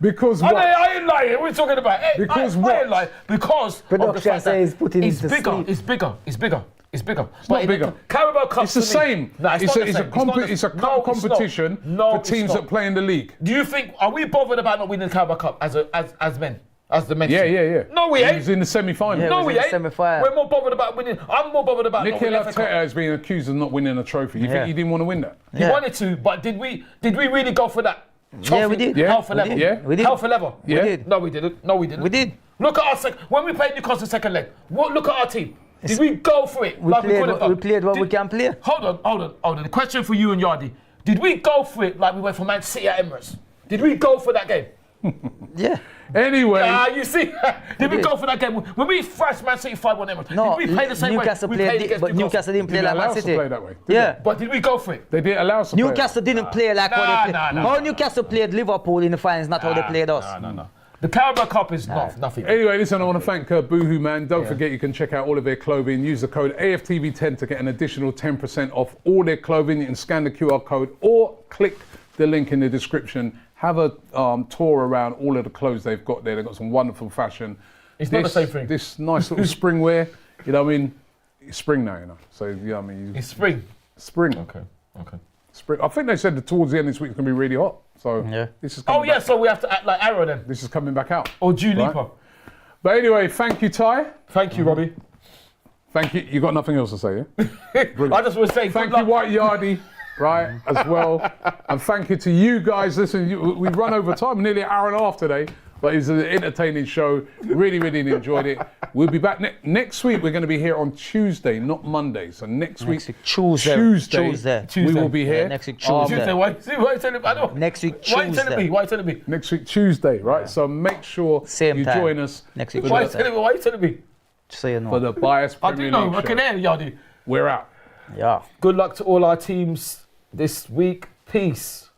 Because what? I ain't lying. What are you talking about? Hey, Because I what? ain't lying. Because of the Production fact that says putting it's it to bigger. sleep. It's bigger. It's bigger. It's bigger. It's not bigger. Carabao Cup. It's the same. No, it's not the same. It's a cup competition for teams that play in the league. Do you think? Are we bothered about not winning the Carabao Cup as men? As the men? Yeah, team? yeah, yeah. No, we He ain't. was in the semi-final. Yeah, No, was we in the ain't. semi-final. We're more bothered about winning. I'm more bothered about not Mikel winning the FA Cup. Arteta has been accused of not winning a trophy. You Yeah. think he didn't want to win that? He wanted to, but did we really go for that? Trophy? Yeah, we did. Yeah, Hell for we level. did. Yeah. We did. Hell for level. Yeah. did. No, we didn't. No, we didn't. We did. Look at us when we played Newcastle second leg. Look at our team. Did we go for it? We like we played could have what- done? we played what we Did- can play. Hold on. The question for you and Yardi: did we go for it like we went for Man City at Emirates? Did we go for that game? Yeah. Anyway, You see, did we did. go for that game when we thrashed Man City 5-1 Emirates? No, did we play the same Newcastle way? We played played, against but Newcastle didn't play didn't like allow Man us to City. play that way. did Yeah. But did we go for it? They didn't allow us to play. Newcastle didn't play like how they played. nah. How Newcastle played Liverpool in the finals, not how they played us. No. The Carabao Cup is nothing. Anyway, listen, I want to thank boohooman. Don't forget you can check out all of their clothing. Use the code AFTV10 to get an additional 10% off all their clothing. You can scan the QR code or click the link in the description. Have a tour around all of the clothes they've got there. They've got some wonderful fashion. It's not the same thing. This nice little spring wear, you know what I mean? It's spring now, you know. So, you know what I mean? It's spring. Spring. Okay. Spring. I think they said that towards the end of this week it's going to be really hot. So Yeah. this is coming Oh yeah, back. so we have to act like Arrow then, This is coming back out. or Dua Right. Lipa. But anyway, thank you, Ty. Thank you, Robbie. Thank you. You got nothing else to say, yeah? I just want to say Thank good you, luck. White Yardy, right, as well. And thank you to you guys. Listen, we've run over time, nearly an hour and a half today, but it's an entertaining show. Really, really enjoyed it. We'll be back next week. We're going to be here on Tuesday, not Monday. So next week, Tuesday. Tuesday, we will be here. Yeah, next week, Tuesday. Tuesday, why you telling me? I don't. Next week, Why you telling Tuesday. me? Why you telling me? Next week, Tuesday, right? So make sure Same you time. join us Next week, Why you Tuesday. telling me? Why you telling me? So you know. for the Bias I Premier do know. League I can show. hear Yardi. We're out. Yeah. Good luck to all our teams this week. Peace.